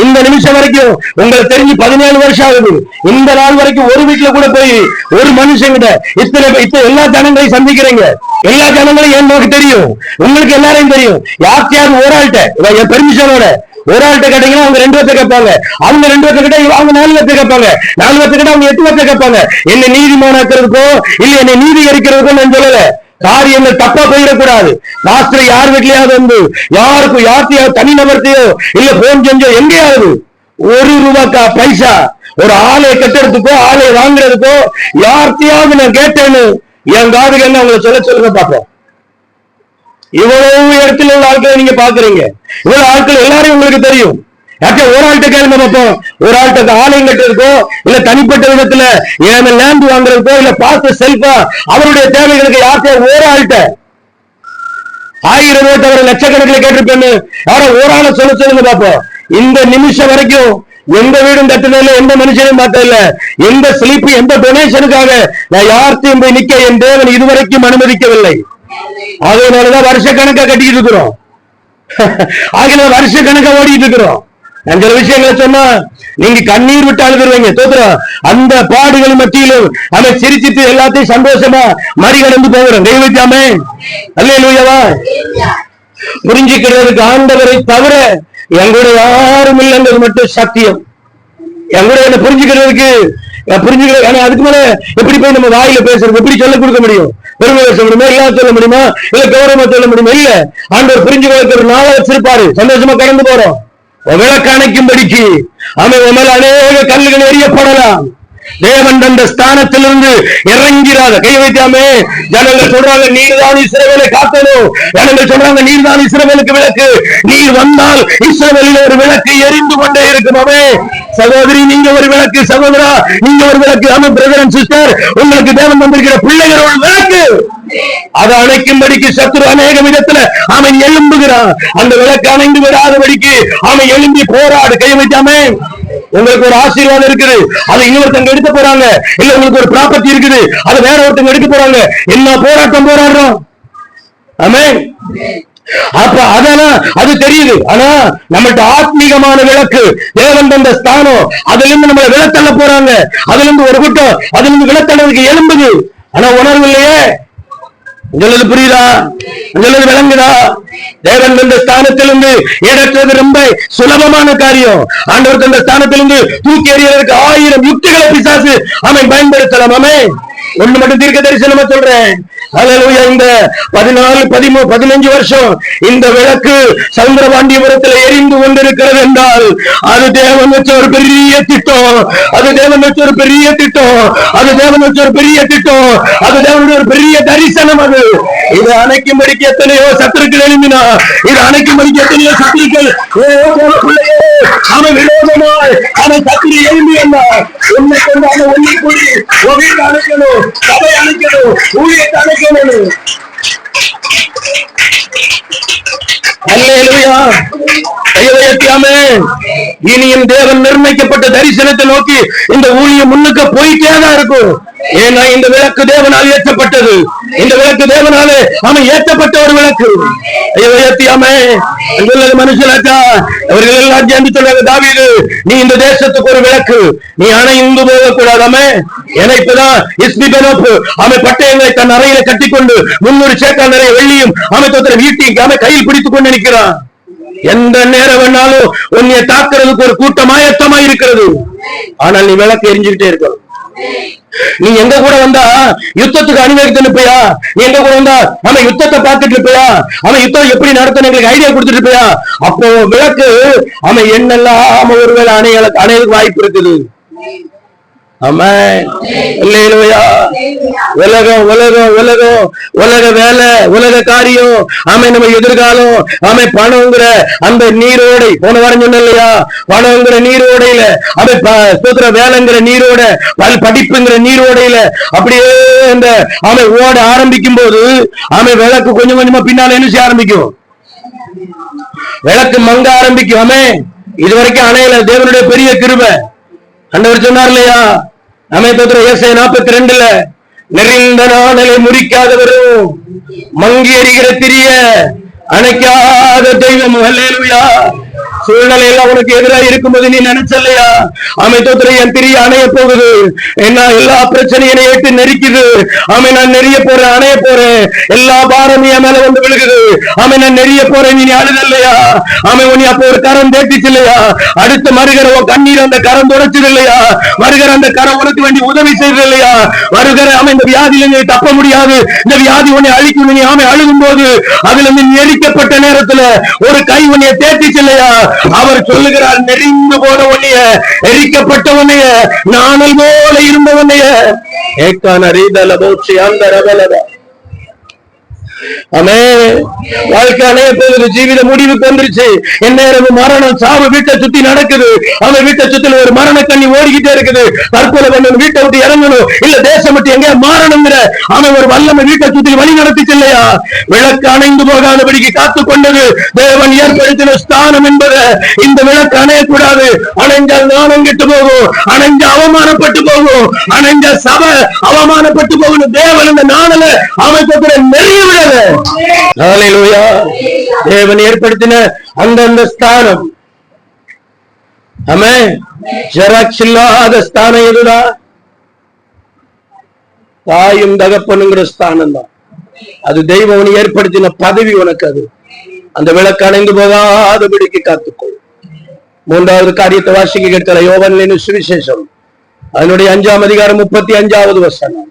இந்த நிமிஷம் வரைக்கும் உங்களுக்கு தெரிஞ்சு 17 வருஷம் ஆகுது. இந்த நாள் வரைக்கும் ஒரு வீட்டுல கூட போய் ஒரு மனுஷங்கிட்ட இத்தனை எல்லா ஜனங்களையும் சந்திக்கிறீங்க. எல்லா ஜனங்களையும் என் நோக்கி தெரியும், உங்களுக்கு எல்லாரையும் தெரியும். யார்த்தையாவது ஒரு ஆள்கிட்ட என் பெர்மிஷனோட ஒரு ஆள்கிட்ட கேட்டீங்கன்னா அவங்க 2 பேர்த்த கேட்பாங்க, அவங்க 2 பேர்த்த கிட்ட அவங்க 4 பேர்த்த கேட்பாங்க, 4 பேர்த்த கிட்ட அவங்க 8 பேர்த்த கேட்பாங்க. என்ன நீதிமானாக்கிறதுக்கோ இல்ல என்ன நீதிகரிக்கிறதுக்கோ நான் சொல்லல. காரியங்கள் தப்பா போயிடக்கூடாது. மாஸ்டர் யார் வீட்லயாவது வந்து யாருக்கும் யார்த்தையாவது தனிநபர்த்தையோ இல்ல போன் செஞ்சோ எங்கேயாவது ₹1 பைசா ஒரு ஆலய கட்டுறதுக்கோ ஆலய வாங்குறதுக்கோ யார்த்தையாவது நான் கேட்டேன்னு என் காதுக்கு என்ன உங்களை சொல்லுங்க பார்ப்போம். இவ்வளவு இடத்துல உள்ள ஆட்களை நீங்க பாக்குறீங்க, இவ்வளவு ஆட்கள் எல்லாரையும் உங்களுக்கு தெரியும். ஒரு ஆள்கிட்ட கேளுங்க பார்ப்போம். ஒரு ஆள்கிட்ட ஆலயம் கட்டுறதுக்கோ இல்ல தனிப்பட்ட விதத்துல லேண்ட் வாங்குறதுக்கோ இல்ல பார்த்து செல்ஃபா அவருடைய தேவைகளுக்கு யார்கிட்ட ஒரு ஆள்கிட்ட 1000 ஓட்டு அவரை லட்சக்கணக்கில் கேட்டிருப்பேன்னு யாரோ ஒரு ஆளை சொல்லுங்க பார்ப்போம். இந்த நிமிஷம் வரைக்கும் எந்த வீடும் கட்டுனதில்லை, எந்த மனுஷனையும் பார்த்ததில்ல, எந்த ஸ்லிப்பு எந்த டொனேஷனுக்காக நான் யார்த்தையும் போய் நிக்க என் தேவன் இதுவரைக்கும் அனுமதிக்கவில்லை. அதனாலதான் வருஷ கணக்கா கட்டிக்கிட்டு இருக்கிறோம். ஆகிய வருஷ கணக்கா ஓடிட்டு இருக்கிறோம். சில விஷயங்களை சொன்னா நீங்க கண்ணீர் விட்டு அழுதுருவீங்க. தோத்துறோம். அந்த பாடுகள் மத்தியிலும் அதை சிரிச்சிட்டு எல்லாத்தையும் சந்தோஷமா மறிகடந்து போகிறோம். தெய்வச்சாமே அல்லேலூயாவா. புரிஞ்சுக்கிறதுக்கு ஆண்டவரை தவிர எங்கூட யாரும் இல்லைன்றது மட்டும் சத்தியம். எங்கூட என்ன புரிஞ்சுக்கிறதுக்கு அதுக்கு மேல எப்படி போய் நம்ம வாயில பேசுறது, எப்படி சொல்ல கொடுக்க முடியும்? பெருமை பேச முடியுமா? இல்லாத சொல்ல முடியுமா? இல்ல கௌரவமா சொல்ல முடியுமா? இல்ல. ஆண்டவர் புரிஞ்சு கொள்ளுக்கு ஒரு நாளை வச்சிருப்பாரு. சந்தோஷமா கடந்து போறோம். விளக்கு அணைக்கும்படிக்கு மேல அநேக கல்லுகள் எரியப்படலாம். தேவன் அந்த ஸ்தானத்திலிருந்து இறங்கிறாத கை வைத்தாமே. ஜனங்கள் சொல்றாங்க நீர்தான் இஸ்ரவேலை காக்கணும். ஜனங்கள் சொல்றாங்க நீர்தான் இஸ்ரவேலுக்கு விளக்கு. நீர் வந்தால் இஸ்ரவேலில் ஒரு விளக்கு எரிந்து கொண்டே இருக்குமாமே. சகோதரி நீங்க ஒரு விளக்கு, சகோதரா நீங்க ஒரு விளக்கு. ஆமா பிரதர் அண்ட் சிஸ்டர், உங்களுக்கு தேவன் வந்திருக்கிற பிள்ளைகள் ஒரு விளக்கு. அதை அணைக்கும்படிக்கு சத்துரு அநேக விதத்துல அவன் எழும்புகிறான். அந்த விளக்கு அணைந்து விடாதபடிக்கு அவன் எழும்பி போராடு. கை வைத்தாமே. உங்களுக்கு ஒரு ஆசீர்வாதம் இருக்குது, அதை இன்னொருத்தங்க எடுக்க போறாங்க. இல்ல உங்களுக்கு ஒரு ப்ராப்பர்ட்டி இருக்குது, அதை வேற ஒருத்தங்க எடுக்க போறாங்க. என்ன போராட்டம் போராடுறோம். ஆமென். அப்ப அதெல்லாம் அது தெரியுது. ஆனா நம்மகிட்ட ஆத்மீகமான விளக்கு தேவன் தந்த ஸ்தானம், அதுல இருந்து நம்மளை விளத்தள்ள போறாங்க. அதுல இருந்து ஒரு கூட்டம் அதுல இருந்து விளத்தள்ளதுக்கு எழும்புது. ஆனா உணர்வு இல்லையே. உங்களுக்கு புரியுதா? உங்களுக்கு விளங்குதா? தேவன் தந்த ஸ்தானத்திலிருந்து எடுத்தது ரொம்ப சுலபமான காரியம். ஆண்டவர் தந்த ஸ்தானத்திலிருந்து தூக்கி எறியதற்கு 1000 யுக்திகளை பிசாசு அவன் பயன்படுத்தலாம். ஆமென். ஒண்ணு மட்டும் தீர்க்க தரிசனமா சொல்றேன். அல்லேலூயா. இந்த 14, 13, 15 வருஷம் இந்த விளக்கு சவுந்தரபாண்டியபுரத்தில் எரிந்து கொண்டிருக்கிறது என்றால் அது தேவன் வச்ச ஒரு பெரிய திட்டம். அது தேவன் வச்ச ஒரு பெரிய திட்டம். அது தேவன் வச்ச ஒரு பெரிய திட்டம். அது தேவனுடைய ஒரு பெரிய தரிசனம். அது இது அணைக்கும்படிக்கு எத்தனையோ சத்துருக்கள் எழுந்தினா, இது அணைக்கும்படிக்கு எத்தனையோ சத்துருக்கள் அவன் விரோதமாய் அவன் சத்துரு எழும்பி வந்தார். உன்னை கொண்டு அவன் ஒண்ணி கூடி வீட்டை அணைக்கணும், சபை அணைக்கணும், ஊழியத்தை அணைக்கணும். இனியும் தேவன் நிர்ணயிக்கப்பட்ட தரிசனத்தை நோக்கி இந்த ஊழியம் முன்னுக்கு போயிட்டேதான் இருக்கும். ஏன்னா இந்த விளக்கு தேவனால் ஏற்றப்பட்டது. இந்த விளக்கு தேவனாலே அவன் ஏற்றப்பட்ட ஒரு விளக்கு. மனுஷனாச்சா அவர்கள் எல்லாம் சேர்ந்து சொல்றாங்க, தாவீது நீ இந்த தேசத்துக்கு ஒரு விளக்கு, நீ அணைந்து போகக்கூடாதாமே. இணைப்புதான் இஸ்மிபெனோப்பு அவன் பட்டயங்களை தன் அறையில கட்டிக்கொண்டு 300 சேக்கால் நிறைய வெள்ளியும் அமைத்த வீட்டையும் அவன் கையில் பிடித்துக் கொண்டு நிற்கிறான். எந்த நேரம் வேணாலும் உன்னை தாக்குறதுக்கு ஒரு கூட்டம் ஆயத்தமா இருக்கிறது. ஆனால் நீ விளக்கு எரிஞ்சுக்கிட்டே இருக்க. நீ எங்க கூட வந்தா யுத்தத்துக்கு அனுமதித்து இருப்பியா? நீ எங்க கூட வந்தா நம்ம யுத்தத்தை பார்த்துட்டு இருப்பியா? அவன் யுத்தம் எப்படி நடத்தணும் எங்களுக்கு ஐடியா கொடுத்துட்டு இருப்பியா? அப்போ விளக்கு அவன் என்னெல்லாம் ஒருவேளை அணையதுக்கு வாய்ப்பு இருக்குது. ஆமென். அல்லேலூயா. உலகம் உலகம் உலகம் உலக வேலை உலக காரியம் ஆமென். நம்ம எதிர்காலம் ஆமென். பணம்ங்கிற அந்த நீரோடை போன வாரம் சொன்ன இல்லையா? பணம்ங்கிற நீரோடையில அவன் வேலைங்கிற நீரோட படிப்புங்கிற நீரோடையில அப்படியே இந்த அவன் ஓட ஆரம்பிக்கும் போது அவன் விளக்கு கொஞ்சம் கொஞ்சமா பின்னால என்ன செய்ய ஆரம்பிக்கும்? விளக்கு மங்க ஆரம்பிக்கும். ஆமென். இதுவரைக்கும் அணையில தேவனுடைய பெரிய கிருபை. ஆண்டவர் சொன்னார் இல்லையா? ஏசாயா 42 நிறைந்த நாணலை முறிக்காதவரும் மங்கி எறிகிற திரிய அணைக்காத தெய்வம். அல்லேலூயா. சூழ்நிலையில உனக்கு எதிராக இருக்கும்போது நீ நினைச்சல்லையா? அமைத்தோத்திர என் திரிய அணைய போகுது. என்ன எல்லா பிரச்சனையும் ஏற்று நெருக்குது. ஆமை நான் நெறிய போறேன், அணைய போறேன். எல்லா பாரம் என் மேல வந்து விழுகுது. ஆமை நான் நெறிய போறேன். நீ அழுதல்லையா? ஆமை உன்னை அப்போ ஒரு கரம் தேட்டிச்சு இல்லையா? அடுத்த மறுகிற கண்ணீர் அந்த கரம் தொடச்சது இல்லையா? வருகிற அந்த கரம் உனக்கு வேண்டி உதவி செய்தது இல்லையா? வருகிற ஆமை இந்த வியாதியில நீ தப்ப முடியாது. இந்த வியாதி உன்னை அழிக்கும். நீ ஆமை அழுகும் போது அதுல இருந்து நெரிக்கப்பட்ட நேரத்துல ஒரு கை உன்னை தேட்டிச்சு இல்லையா? அவர் சொல்லுகிறார், நெறிந்து போன உன்னைய, எரிக்கப்பட்ட உன்னைய, நாணல் போல இருந்த உன்னைய ஏக்கான ரீதல போச்சு அந்த ரபலத. ஆமே, வாழ்க்கை அணைய போகுது, ஜீவித முடிவுக்கு வந்துருச்சு. எந்நேரமும் மரணம், சாவு வீட்டை சுத்தி நடக்குது. அவன் வீட்டை சுத்தி ஒரு மரண கண்ணி ஓடிக்கிட்டே இருக்குது. தற்கொலை பண்ணணும், வீட்டை விட்டு இறங்கணும், இல்ல தேசம் விட்டு எங்க மாறணுங்கிற அவன் ஒரு வல்லமை வீட்டை சுத்தி வழி நடத்திச்சு இல்லையா? விளக்கு அணைந்து போகாதபடிக்கு காத்து கொண்டது தேவன் ஏற்படுத்தின ஸ்தானம் என்பது. இந்த விளக்கு அணையக்கூடாது. அணைஞ்சால் நாணம் கெட்டு போகும், அணைஞ்ச அவமானப்பட்டு போகும், அணைஞ்ச சபை அவமானப்பட்டு போகணும். தேவன் இந்த நாணல அமைப்பை நிறைய விட தேவன் ஏற்படுத்தின அந்த ஸ்தானம். ஆமென். ஜெராக்ஸ் இல்லாத ஸ்தானம் எதுதான்? தாயும் தகப்பனுங்கிற ஸ்தானம் தான். அது தெய்வம் ஏற்படுத்தின பதவி உனக்கு. அது அந்த விளக்கு அணைந்து போகாதபடிக்கு காத்துக்கொள். மூன்றாவது காரியத்தை வாசிக்க கேட்கல. யோவான் சுவிசேஷம் அதனுடைய 5ஆம் அதிகாரம் 35வது வசனம்.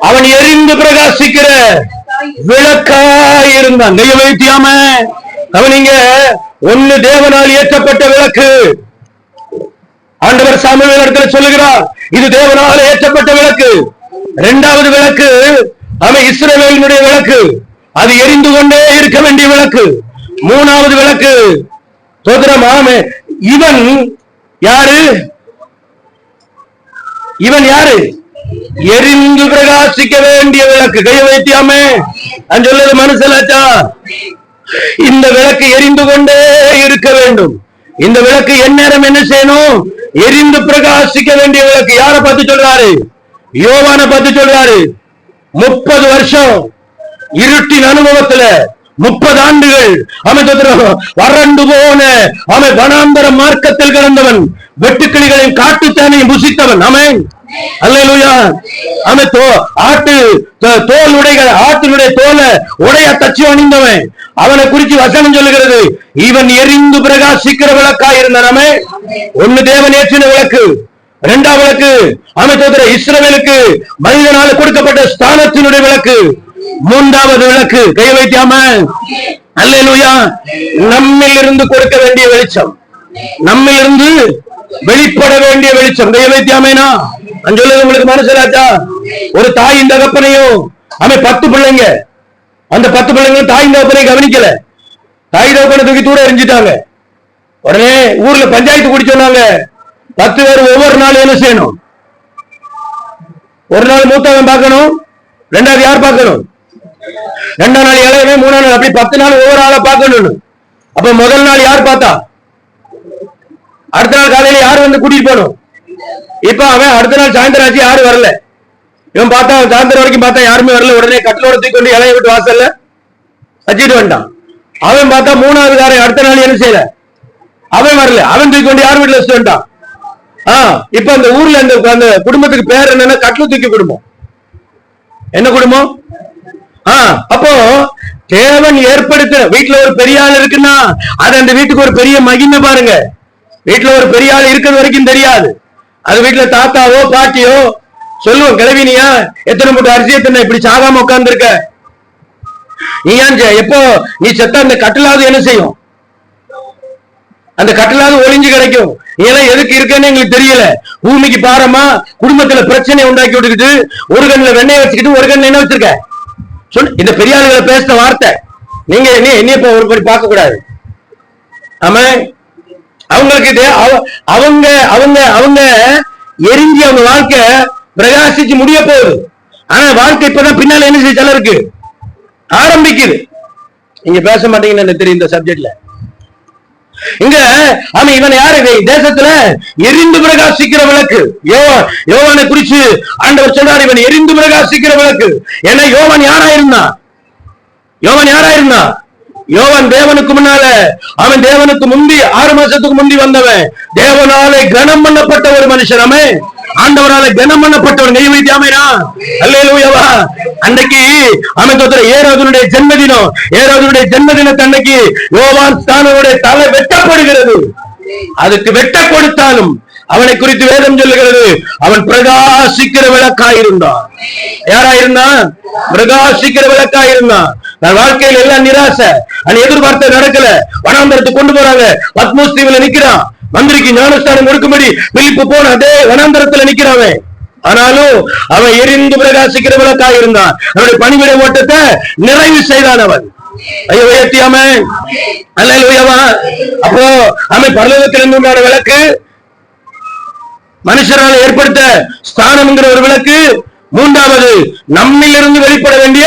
அவன் எரிந்து பிரகாசிக்கிற விளக்காய் இருந்தான். கையை வைத்தியாம அவனிங்க ஒன்னு தேவனால் ஏற்றப்பட்ட விளக்கு. ஆண்டவர் சாமுவேல் இடத்துல சொல்லுகிறார், இது தேவனால் ஏற்றப்பட்ட விளக்கு. இரண்டாவது விளக்கு அவன் இஸ்ரவேலினுடைய விளக்கு, அது எரிந்து கொண்டே இருக்க வேண்டிய விளக்கு. மூணாவது விளக்கு சோதரமாமே, இவன் யாரு? இவன் யாரு? எரிந்து பிரகாசிக்க வேண்டிய விளக்கு. கையை வைத்தியாமே நான் சொல்றது மனசிலாச்சா? இந்த விளக்கு எரிந்து கொண்டே இருக்க வேண்டும். இந்த விளக்கு எந்நேரம் என்ன செய்யணும்? எரிந்து பிரகாசிக்க வேண்டிய விளக்கு. யாரை பார்த்து சொல்றாரு? யோவானை பார்த்து சொல்றாரு. 30 வருஷம் இருட்டின் அனுபவத்துல 30 ஆண்டுகள் அவன் வறண்டு போன அவன் வனாந்தர மார்க்கத்தில் கிடந்தவன், வெட்டுக்கிளிகளின் காட்டுத்தானையும் புசித்தவன். ஆமென், அல்லேலூயா. அவன் ஆட்டு தோல் உடைகள், ஆட்டினுடைய தோலை உடைய தச்சு அணிந்தவன். அவனை குறித்து வசனம் சொல்லுகிறது, இவன் எரிந்து பிரகாசிக்கிற விளக்காய் இருந்தானே. ஒன்னு தேவன் ஏற்றின விளக்கு. இரண்டாவது விளக்கு அமைச்சர் இஸ்ரவேலுக்கு மனிதனால் கொடுக்கப்பட்ட ஸ்தானத்தினுடைய விளக்கு. மூன்றாவது விளக்கு கையை வைத்தியாம அல்லேலூயா, நம்மில் இருந்து கொடுக்க வேண்டிய வெளிச்சம், நம்மில் இருந்து வெளிப்பட வேண்டிய வெளிச்சம். கையை வைத்தியாமேனா நான் சொல்லுறது உங்களுக்கு மனசிலாச்சா? ஒரு தாயின் தகப்பனையும் அவன் 10 பிள்ளைங்க, அந்த 10 பிள்ளைங்களும் தாயின் தகப்பனை கவனிக்கல. தாய் தகப்பனை தூக்கி தூர எரிஞ்சிட்டாங்க. உடனே ஊர்ல பஞ்சாயத்து கூடி சொன்னாங்க, 10 பேர் ஒவ்வொரு நாள் என்ன செய்யணும்? ஒரு நாள் மூத்தவன் பார்க்கணும், ரெண்டாவது யார் பார்க்கணும்? 2ஆம் நாள் இளையவன், 3ஆம் நாள், அப்படி 10 நாள் ஒவ்வொரு ஆளை பார்க்கணும். அப்ப முதல் நாள் யார் பார்த்தா? அடுத்த நாள் காலையில யார் வந்து கூட்டிட்டு போகணும்? இப்ப அவன் அடுத்த நாள் சாயந்தரம் ஆச்சு, யாரும் வரல. இவன் பார்த்தா சாயந்தரம் வரைக்கும் பார்த்தா யாருமே வரல. உடனே கட்டிலோட தூக்கி கொண்டு இலைய விட்டு வாசல்ல வச்சுட்டு வந்துட்டான். அவன் பார்த்தா 3வது காரன் அடுத்த நாள் என்ன செய்யல, அவன் வரல. அவன் தூக்கி கொண்டு யார் வீட்டுல வச்சுட்டு வந்துட்டான். இப்ப அந்த ஊர்ல அந்த குடும்பத்துக்கு பேர் என்னன்னா கட்டில தூக்கி குடும்பம். என்ன குடும்பம்? அப்போ தேவன் ஏற்படுத்த வீட்டுல ஒரு பெரிய ஆள் இருக்குன்னா அது அந்த வீட்டுக்கு ஒரு பெரிய மகிமை. பாருங்க, வீட்டுல ஒரு பெரிய ஆள் இருக்கிறது வரைக்கும் தெரியாது. அது வீட்டுல தாத்தாவோ பாட்டியோ சொல்லுவோம், கிளவினியா எத்தனை மூட்டை அரிசி எத்தனை இப்படி சாகாம உட்கார்ந்து இருக்க, நீ எப்போ நீ செத்த அந்த கட்டிலாவது என்ன செய்யும்? அந்த கட்டிலாவது ஒளிஞ்சு கிடைக்கும். நீ எல்லாம் எதுக்கு இருக்கன்னு எங்களுக்கு தெரியல. பூமிக்கு பாரமா குடும்பத்துல பிரச்சனை உண்டாக்கி விட்டுக்கிட்டு ஒரு கண்ணுல வெண்ணெய் வச்சுக்கிட்டு ஒரு கண்ணுல என்ன வச்சிருக்க சொல்லு. இந்த பெரியாளுகளை பேசுற வார்த்தை நீங்க என்ன இப்ப ஒரு படி பார்க்க கூடாது. ஆமா, அவங்களுக்கு அவங்க அவங்க அவங்க எரிஞ்சு அவங்க வாழ்க்கை பிரகாசிச்சு முடிய போகுது. ஆனா வாழ்க்கை இப்பதான் பின்னால என்ன செய்ய சிலருக்கு ஆரம்பிக்குது. நீங்க பேச மாட்டீங்கன்னு எனக்கு தெரியும் இந்த சப்ஜெக்ட்ல. இங்க அவன் இவன் யாரு? தேசத்துல எரிந்து பிரகாசிக்கிற விளக்கு. யோவானை குறிச்சு ஆண்டவர் சொல்றார், இவன் எரிந்து பிரகாசிக்கிற விளக்கு. ஏன்னா யோவான் யாராயிருந்தான்? யோவான் தேவனுக்கு முன்னால, அவன் தேவனுக்கு முந்தி 6 மாசத்துக்கு முந்தி வந்தவன். தேவனாலே கனம் பண்ணப்பட்ட ஒரு மனுஷன். அவன் ஆண்டவரால கனம் பண்ணப்பட்டவன். நெய் வைத்தியாமையா அல்லேலூயாவா. அன்னைக்கு அவன் ஏரோதுடைய ஜென்மதினம். ஏரோதுடைய ஜென்மதினத்தை அன்னைக்கு யோவான் ஸ்தானனுடைய தலை வெட்டப்படுகிறது. அதுக்கு வெட்ட கொடுத்தாலும் அவனை குறித்து வேதம் சொல்லுகிறது, அவன் பிரகாசிக்கிற விளக்காயிருந்தான். யாராயிருந்தான்? பிரகாசிக்கிற விளக்காயிருந்தான். நான் வாழ்க்கையில் எல்லாம் நிராசை, எதிர்பார்த்த நடக்கல. வனாந்தரத்துக்கு கொண்டு போறாங்க. பத்மோஸ் தீவுல நிக்கிறான். மந்திரிக்கு ஞானஸ்தானம் கொடுக்கும்படி பிலிப்பு போன அதே வனாந்தரத்துல நிக்கிறான். ஆனாலும் அவன் எரிந்து பிரகாசிக்கிற விளக்காக இருந்தான். அவனுடைய பணிவிடை ஓட்டத்தை நிறைவு செய்தான் அவன். ஐயோ உயர்த்தியாமே அல்லேலூயாவா. அப்போ அவன் பரலோகத்திலிருந்து உண்டான விளக்கு, மனுஷரால் ஏற்படுத்த ஸ்தானம் என்கிற ஒரு விளக்கு. மூன்றாவது நம்மிலிருந்து வெளிப்பட வேண்டிய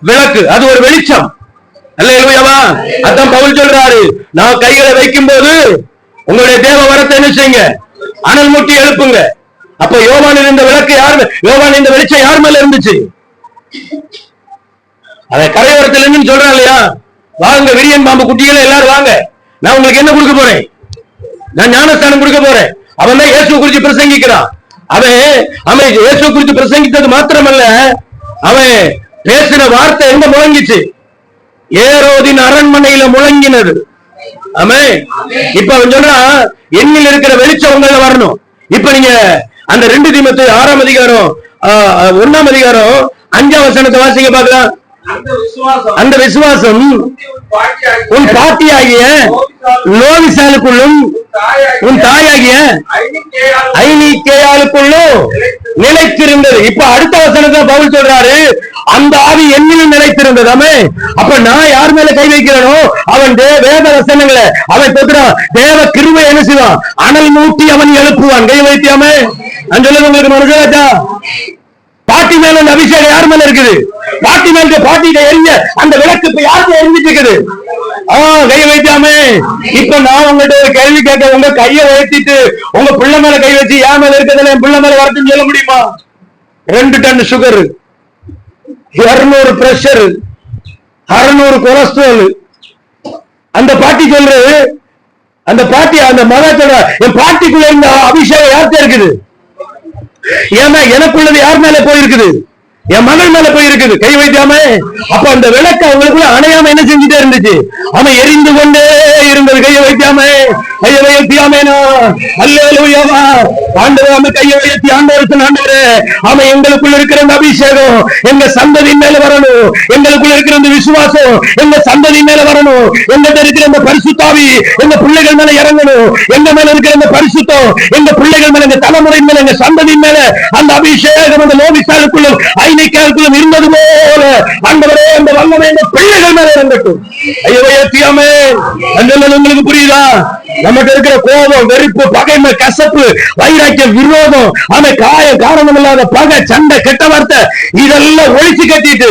விளக்கு, அது ஒரு வெளிச்சம். அல்லேலூயாவா. அதான் பவுல் சொல்றாரு, நான் கைகளை வைக்கும் போது உங்களுடைய தேவ வரத்தை என்ன செய்யுங்க, அனல் மூட்டி எழுப்புங்க. அப்ப யோவான் இந்த விளக்கு யார், யோவான் இந்த வெளிச்சம் யார் மேல இருந்துச்சு? அதை கரையோரத்தில் இருந்து சொல்றான் இல்லையா, வாங்க விரியன் பாம்பு குட்டிகளை எல்லாரும் வாங்க, நான் உங்களுக்கு என்ன கொடுக்க போறேன், நான் ஞானஸ்தானம் கொடுக்க போறேன். அவன் தான் இயேசு குறித்து பிரசங்கிக்கிறான். அவன் இயேசு குறித்து பிரசங்கித்தது மாத்திரமல்ல, அவன் பேசின வார்த்தை எங்க முழங்கிச்சு? ஏரோதின் அரண்மனையில முழங்கினது. ஆமென். இப்ப அவன் சொன்னா, என்னில் இருக்கிற வெளிச்சம் உங்கள வரணும். இப்ப நீங்க அந்த 2 தீமோத்தேயு 6ஆம் அதிகாரம் 1ஆம் அதிகாரம் 5ஆம் வசனத்தை வாசிங்க பார்க்கலாம். அந்த விசுவாசம் உன் பாட்டியாகிய லோவிசாலுக்குள்ளும் உன் தாயாகிய ஐனிக்கேயாளுக்குள்ளும் நிலைத்திருந்தது. இப்ப அடுத்த வசனத்தை பவுல் சொல்றாரு, அந்த ஆவி என்னிலும் நிலைத்திருந்தது. அப்ப நான் யார் மேல கை வைக்கிறேனோ அவன் வேத வசனங்களை அவன் தொடுறான். தேவ கிருபை என்ன செய்வான், அனல் மூட்டி அவன் எழுப்புவான். கை வைத்தியாமே நான் சொல்லுங்க, உங்களுக்கு மனசாச்சா? பாட்டி மேல அந்த அபிஷேகம் யார் மேல இருக்குது? பாட்டி மேல பாட்டிட்ட எரிஞ்ச அந்த விளக்கு இப்ப யாருக்கு எரிஞ்சிட்டு இருக்குது? கை வைக்காமே. இப்ப நான் உங்கள்கிட்ட ஒரு கேள்வி கேட்க, உங்க கையை உயர்த்திட்டு உங்க பிள்ளை மேல கை வச்சு என் மேல இருக்கிறதுல என் பிள்ளை மேல வரட்டுன்னு சொல்ல முடியுமா? 2 டன் சுகர், 200 பிரஷர், 600 கொலஸ்ட்ரால். அந்த பாட்டி சொல்றது, அந்த பாட்டி அந்த மகா சொல்ற, என் பாட்டிக்குள்ள இருந்த அபிஷேகம் யார்கிட்ட இருக்குது? ஏன்னா எனக்குள்ளது யார் மேல போயிருக்குது? என் மகள் மேல போயிருக்குது. கை வைக்காமே. அப்ப அந்த விளக்கு அவங்களுக்குள்ள அணையாம என்ன செஞ்சுட்டே இருந்துச்சு? அவன் எரிந்து கொண்டே இருந்தது. கையை வைக்காமே, கையை வைத்தியாமே. அல்லேலூயாவா. ஆண்டவரே கையை வைத்தி ஆண்டவருக்கு ஆண்டவரே, அவன் எங்களுக்குள்ள இருக்கிற அந்த அபிஷேகம் எங்க சந்ததி மேல வரணும். எங்களுக்குள்ள இருக்கிற அந்த விசுவாசம் எங்க சந்ததி மேல வரணும். எங்கிட்ட இருக்கிற அந்த பரிசுத்தாவி எங்க பிள்ளைகள் மேல இறங்கணும். எங்க மேல இருக்கிற அந்த பரிசுத்தம் எங்க பிள்ளைகள் மேல, எங்க தலைமுறை மேல, எங்க சந்ததி மேல அந்த அபிஷேகம் அந்த லோவிசாலுக்குள்ளும் ஐனிக்கேயாளுக்குள்ளும் இருந்தது போல ஆண்டவரே அந்த வல்லமை எங்க பிள்ளைகள் மேல இறங்கட்டும். ஐயோ ஏத்தியாமே. உங்களுக்கு புரியுதா? நம்மகிட்ட இருக்கிற கோபம், வெறுப்பு, பகைமை, கசப்பு, வைராக்கியம், விரோதம், காயம், காரணம் இல்லாத பகை, சண்டை, கெட்ட வார்த்தை, இதெல்லாம் ஒழிச்சு கட்டிட்டு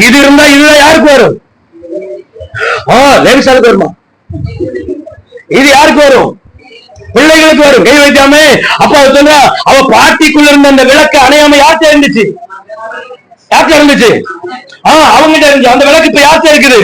இது இருந்தா இதுதான் யாருக்கு வரும்? லேவிசாலுக்கு வருமா? இது யாருக்கு வரும்? பிள்ளைகளுக்கு வரும். கை வைக்காமே. அப்ப சொல்ற, அவ பாட்டிக்குள்ள இருந்த அந்த விளக்கு அணையாம யார்கிட்ட இருந்துச்சு? யார்கிட்ட இருந்துச்சு? அவங்ககிட்ட இருந்துச்சு. அந்த விளக்கு இப்ப யார்கிட்ட இருக்குது?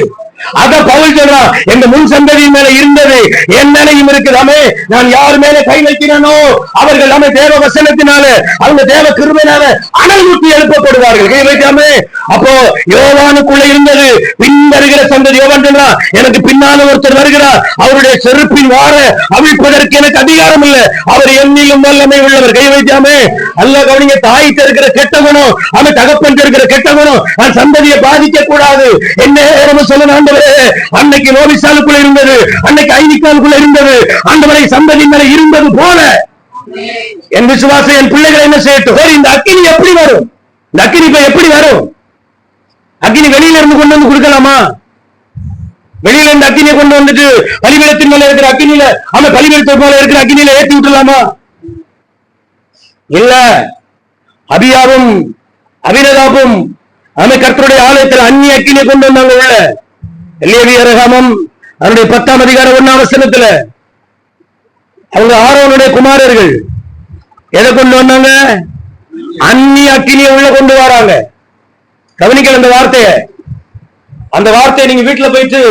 அதான் பவுல் சொல்றான், எங்க முன் சந்ததியின் மேல இருந்தது என் மேலையும் இருக்குதாமே. நான் யார் மேல கை வைக்கிறேனோ அவர்கள் நம்ம தேவ வசனத்தினால, அவங்க தேவ கிருபையினால அனல் ஊட்டி எழுப்பப்படுவார்கள். கை வைக்காமே. அப்போ யோவானுக்குள்ள இருந்தது பின் வருகிற சந்ததி. யோவான் சொல்றான், எனக்கு பின்னால ஒருத்தர் வருகிறார், அவருடைய செருப்பின் வார அவிழ்ப்பதற்கு எனக்கு அதிகாரம் இல்லை, அவர் என்னிலும் வல்லமை உள்ளவர். கை வைக்காமே. அல்ல கவனிங்க, தாய்க்கு இருக்கிற கெட்ட குணம், அவன் தகப்பன் இருக்கிற கெட்ட குணம் நான் சந்ததியை பாதிக்க கூடாது. என்ன சொல்ல, அன்னைக்கு லோவிசாலுக்குள்ள இருந்தது, அன்னைக்கு ஐனிக்காலுக்குள்ள இருந்தது, ஆண்டவரை சந்ததி மேல இருந்தது போல என் விசுவாசம் என் பிள்ளைகளை என்ன செய்யட்டும். இந்த அக்கினி எப்படி வரும்? இந்த அக்கினி இப்ப எப்படி வரும்? அக்கினி வெளியில இருந்து கொண்டு வந்து கொடுக்கலாமா? வெளியில இருந்து அக்கினியை கொண்டு வந்துட்டு பலிபீடத்தின் மேல இருக்கிற அக்கினியில, அவன் பலிபீடத்தின் மேல இருக்கிற அக்கினியில ஏற்றி விட்டுலாமா? இல்ல. அபியாவும் அபினதாபும் கர்த்தருடைய ஆலயத்தில் அந்நிய அக்கினியை கொண்டு வந்தாங்க உள்ள. லேவியரகமம் அவருடைய 10ஆம் அதிகாரம் 1ஆம் வசனத்துல அவங்க ஆரோனுடைய குமாரர்கள் எதை கொண்டு வந்தாங்க? அந்நிய அக்கினியை உள்ள கொண்டு வராங்க. கவனிக்கல அந்த வார்த்தையை. அந்த வார்த்தையை நீங்க வீட்டுல போயிட்டு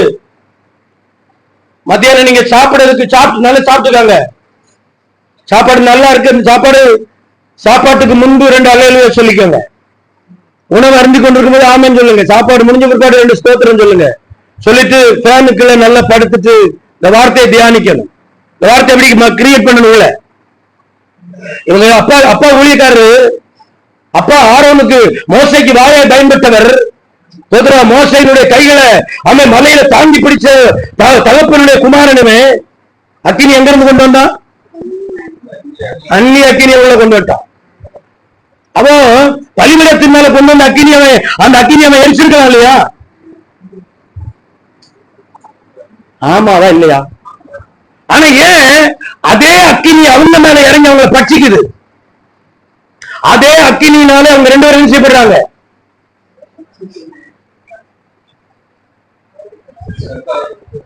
மத்தியானம் நீங்க சாப்பிடுறதுக்கு நல்லா சாப்பிட்டுக்காங்க. சாப்பாடு நல்லா இருக்கு. அந்த சாப்பாட்டுக்கு முன்பு 2 அல்லேலூயா சொல்லிக்கோங்க. உணவு அருந்தி கொண்டிருக்கும் போது ஆமென் சொல்லுங்க. சாப்பாடு முடிஞ்ச பிற்பாடு 2 ஸ்தோத்திரம் சொல்லுங்க. சொல்லிட்டு ஃபேனுக்குள்ள நல்லா படுத்துட்டு இந்த வார்த்தையை தியானிக்கணும். இந்த வார்த்தை எப்படி கிரியேட் பண்ணணும்ல. இவங்க அப்பா ஊழியக்காரரு, அப்பா ஆரோனுக்கு மோசைக்கு வாயை பயன்பட்டவர், மோசையினுடைய கைகளை அவன் மலையில தாங்கி பிடிச்ச தகப்பனுடைய குமாரனுமே அக்கினி எங்க இருந்து கொண்டு வந்தான்? அந்நிய அக்கினி உள்ள கொண்டு வந்தான். அப்போ பலிபீடத்தின் மேல கொண்டு வந்த அக்கினி அந்த அக்கினி அவன் எரிச்சிருக்கலாம் இல்லையா? ஆமாவா இல்லையா? ஆனா ஏன் அதே அக்கினி அவங்க மேல இறங்கி அவங்களை பட்சிக்குது? அதே அக்கினினால அவங்க 2 பேரும் செய்யப்படுறாங்க.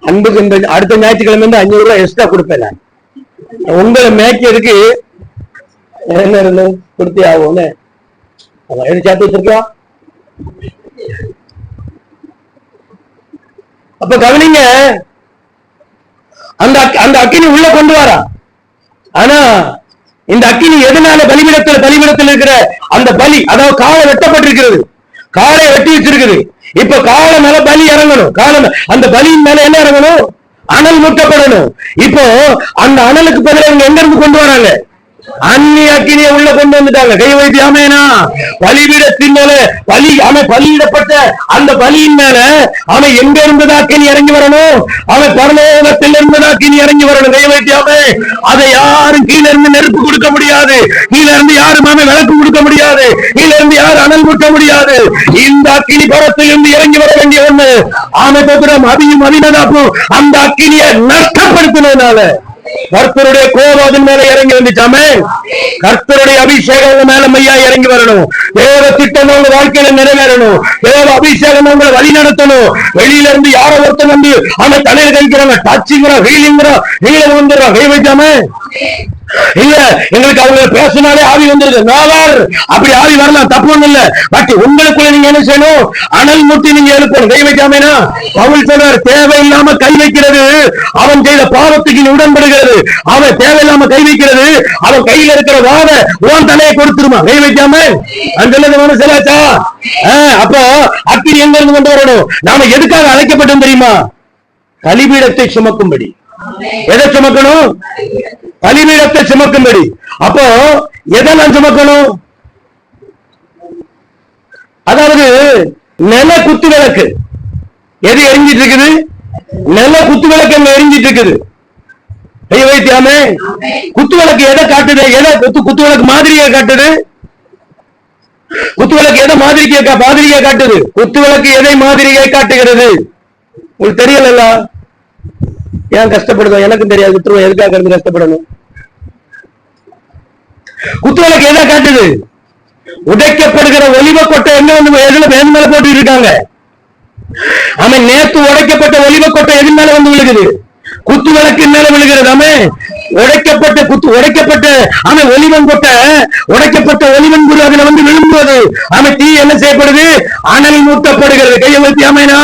அன்புக்கு இந்த அடுத்த ஞாயிற்றுக்கிழமை 500 ரூபாய் எக்ஸ்ட்ரா கொடுப்பேன். உங்களை மேய்க்கிறதுக்கு என்ன இருந்து கொடுத்தே ஆகும். சேர்த்து வச்சிருக்கியா? அப்ப கவனிங்க, அந்த அக்கினி உள்ள கொண்டு வரா. ஆனா இந்த அக்கினி எதனால பலிபீடத்தில் இருக்கிற அந்த பலி, அதாவது காலை வெட்டப்பட்டிருக்கிறது, காலை வெட்டி வச்சிருக்குது. இப்ப கால மேல பலி இறங்கணும். அந்த பலியின் மேல என்ன இறங்கணும்? அனல் மூட்டப்படணும். இப்போ அந்த அனலுக்கு பதிலாக இவங்க எங்க இருந்து கொண்டு வராங்க? அந்நிய அக்கினியை உள்ள கொண்டு வந்துட்டாங்க. கை வைத்து ஆமேனா. பலிபீடத்தின் மேல பலியிடப்பட்ட அந்த பலியின் மேல அவன் எங்க இருந்ததா அக்கினி இறங்கி வரணும்? அவன் பரலோகத்தில் இருந்ததா அக்கினி இறங்கி வரணும். கை வைத்தியாமே. அதை யாரும் கீழே இருந்து நெருப்பு கொடுக்க முடியாது, கீழே இருந்து யாரும் விளக்கு கொடுக்க முடியாது, கீழே இருந்து யாரும் அனல் மூட்ட முடியாது. இந்த அக்கினி பரத்தில் இருந்து இறங்கி வர வேண்டிய ஒண்ணு. ஆமைபுத்திரம் அபியும் அபிநதாப்பும் அந்த அக்கினியை நஷ்டப்படுத்தினதுனால கர்த்தருடைய கோபம் அதன் மேல இறங்கி வந்துச்சாமே. கர்த்தருடைய அபிஷேகம் மேல மையா இறங்கி வரணும். தேவ திட்டம் உங்க வாழ்க்கையில நிறைவேறணும். தேவ அபிஷேகம் உங்களை வழி நடத்தணும். வெளியில இருந்து யாரோ ஒருத்தர் வந்து அவன் தலையில கழிக்கிறாங்க, டச்சுங்கிறான், ஹீலிங்கிறான், ஹீலிங் வந்துடுறான். கை வைக்காம இல்ல, எங்களுக்கு அவங்க பேசினாலே ஆவி வந்துருது. அப்படி ஆவி வரலாம், தப்பு ஒண்ணு இல்ல. பட் உங்களுக்குள்ள நீங்க என்ன செய்யணும்? அனல் மூட்டி நீங்க எழுப்பணும். கை வைக்காமனா பவுல் சொல்றார், தேவையில்லாம கை வைக்கிறது அவன் செய்த பாவத்துக்கு உடன்படுகிறது. அவன் தேவையில்லாம கை வைக்கிறது அவன் கையில இருக்கிற வாத உன் தலையை கொடுத்துருமா. கை வைக்காம அந்த மனசிலாச்சா. அப்போ அக்கினி எங்க இருந்து கொண்டு வரணும்? நாம எதுக்காக அழைக்கப்பட்டோம் தெரியுமா? பலிபீடத்தை சுமக்கும்படி. எதை சுமக்கணும்? பலிபீடத்தை சுமக்கும்படி. அப்போ எதெல்லாம் சுமக்கணும்? அதாவது நில குத்து விளக்கு எது எரிஞ்சிட்டு இருக்குது? நில குத்து விளக்கு அங்க எரிஞ்சிட்டு இருக்குது. வைத்தியாமே. குத்து விளக்கு எதை காட்டுது? எதை குத்து விளக்கு மாதிரியை காட்டுது? குத்து விளக்கு எதை மாதிரியை காட்டுது? குத்து விளக்கு எதை மாதிரியை காட்டுகிறது? உங்களுக்கு தெரியல. ஏன் கஷ்டப்படுதோ எனக்கும் தெரியாது. விட்டுருவோம், எதுக்காக இருந்து கஷ்டப்படணும்? குத்து விளக்கு எதை காட்டுது? உடைக்கப்படுகிற ஒலிவ கொட்டை என்ன வந்து எதுல மேல் மேல போட்டு இருக்காங்க. அவன் நேற்று உடைக்கப்பட்ட ஒலிவ கொட்டை எது மேல வந்து விழுகுது? குத்து விளக்கு மேல விழுகிறது. உடைக்கப்பட்ட அவன் ஒலிவன் கொட்ட உடைக்கப்பட்ட ஒலிவன் குரு அதுல வந்து விழும்போது அவன் தீ என்ன செய்யப்படுது? அனல் மூட்டப்படுகிறது. கையை வைத்தியாமேனா.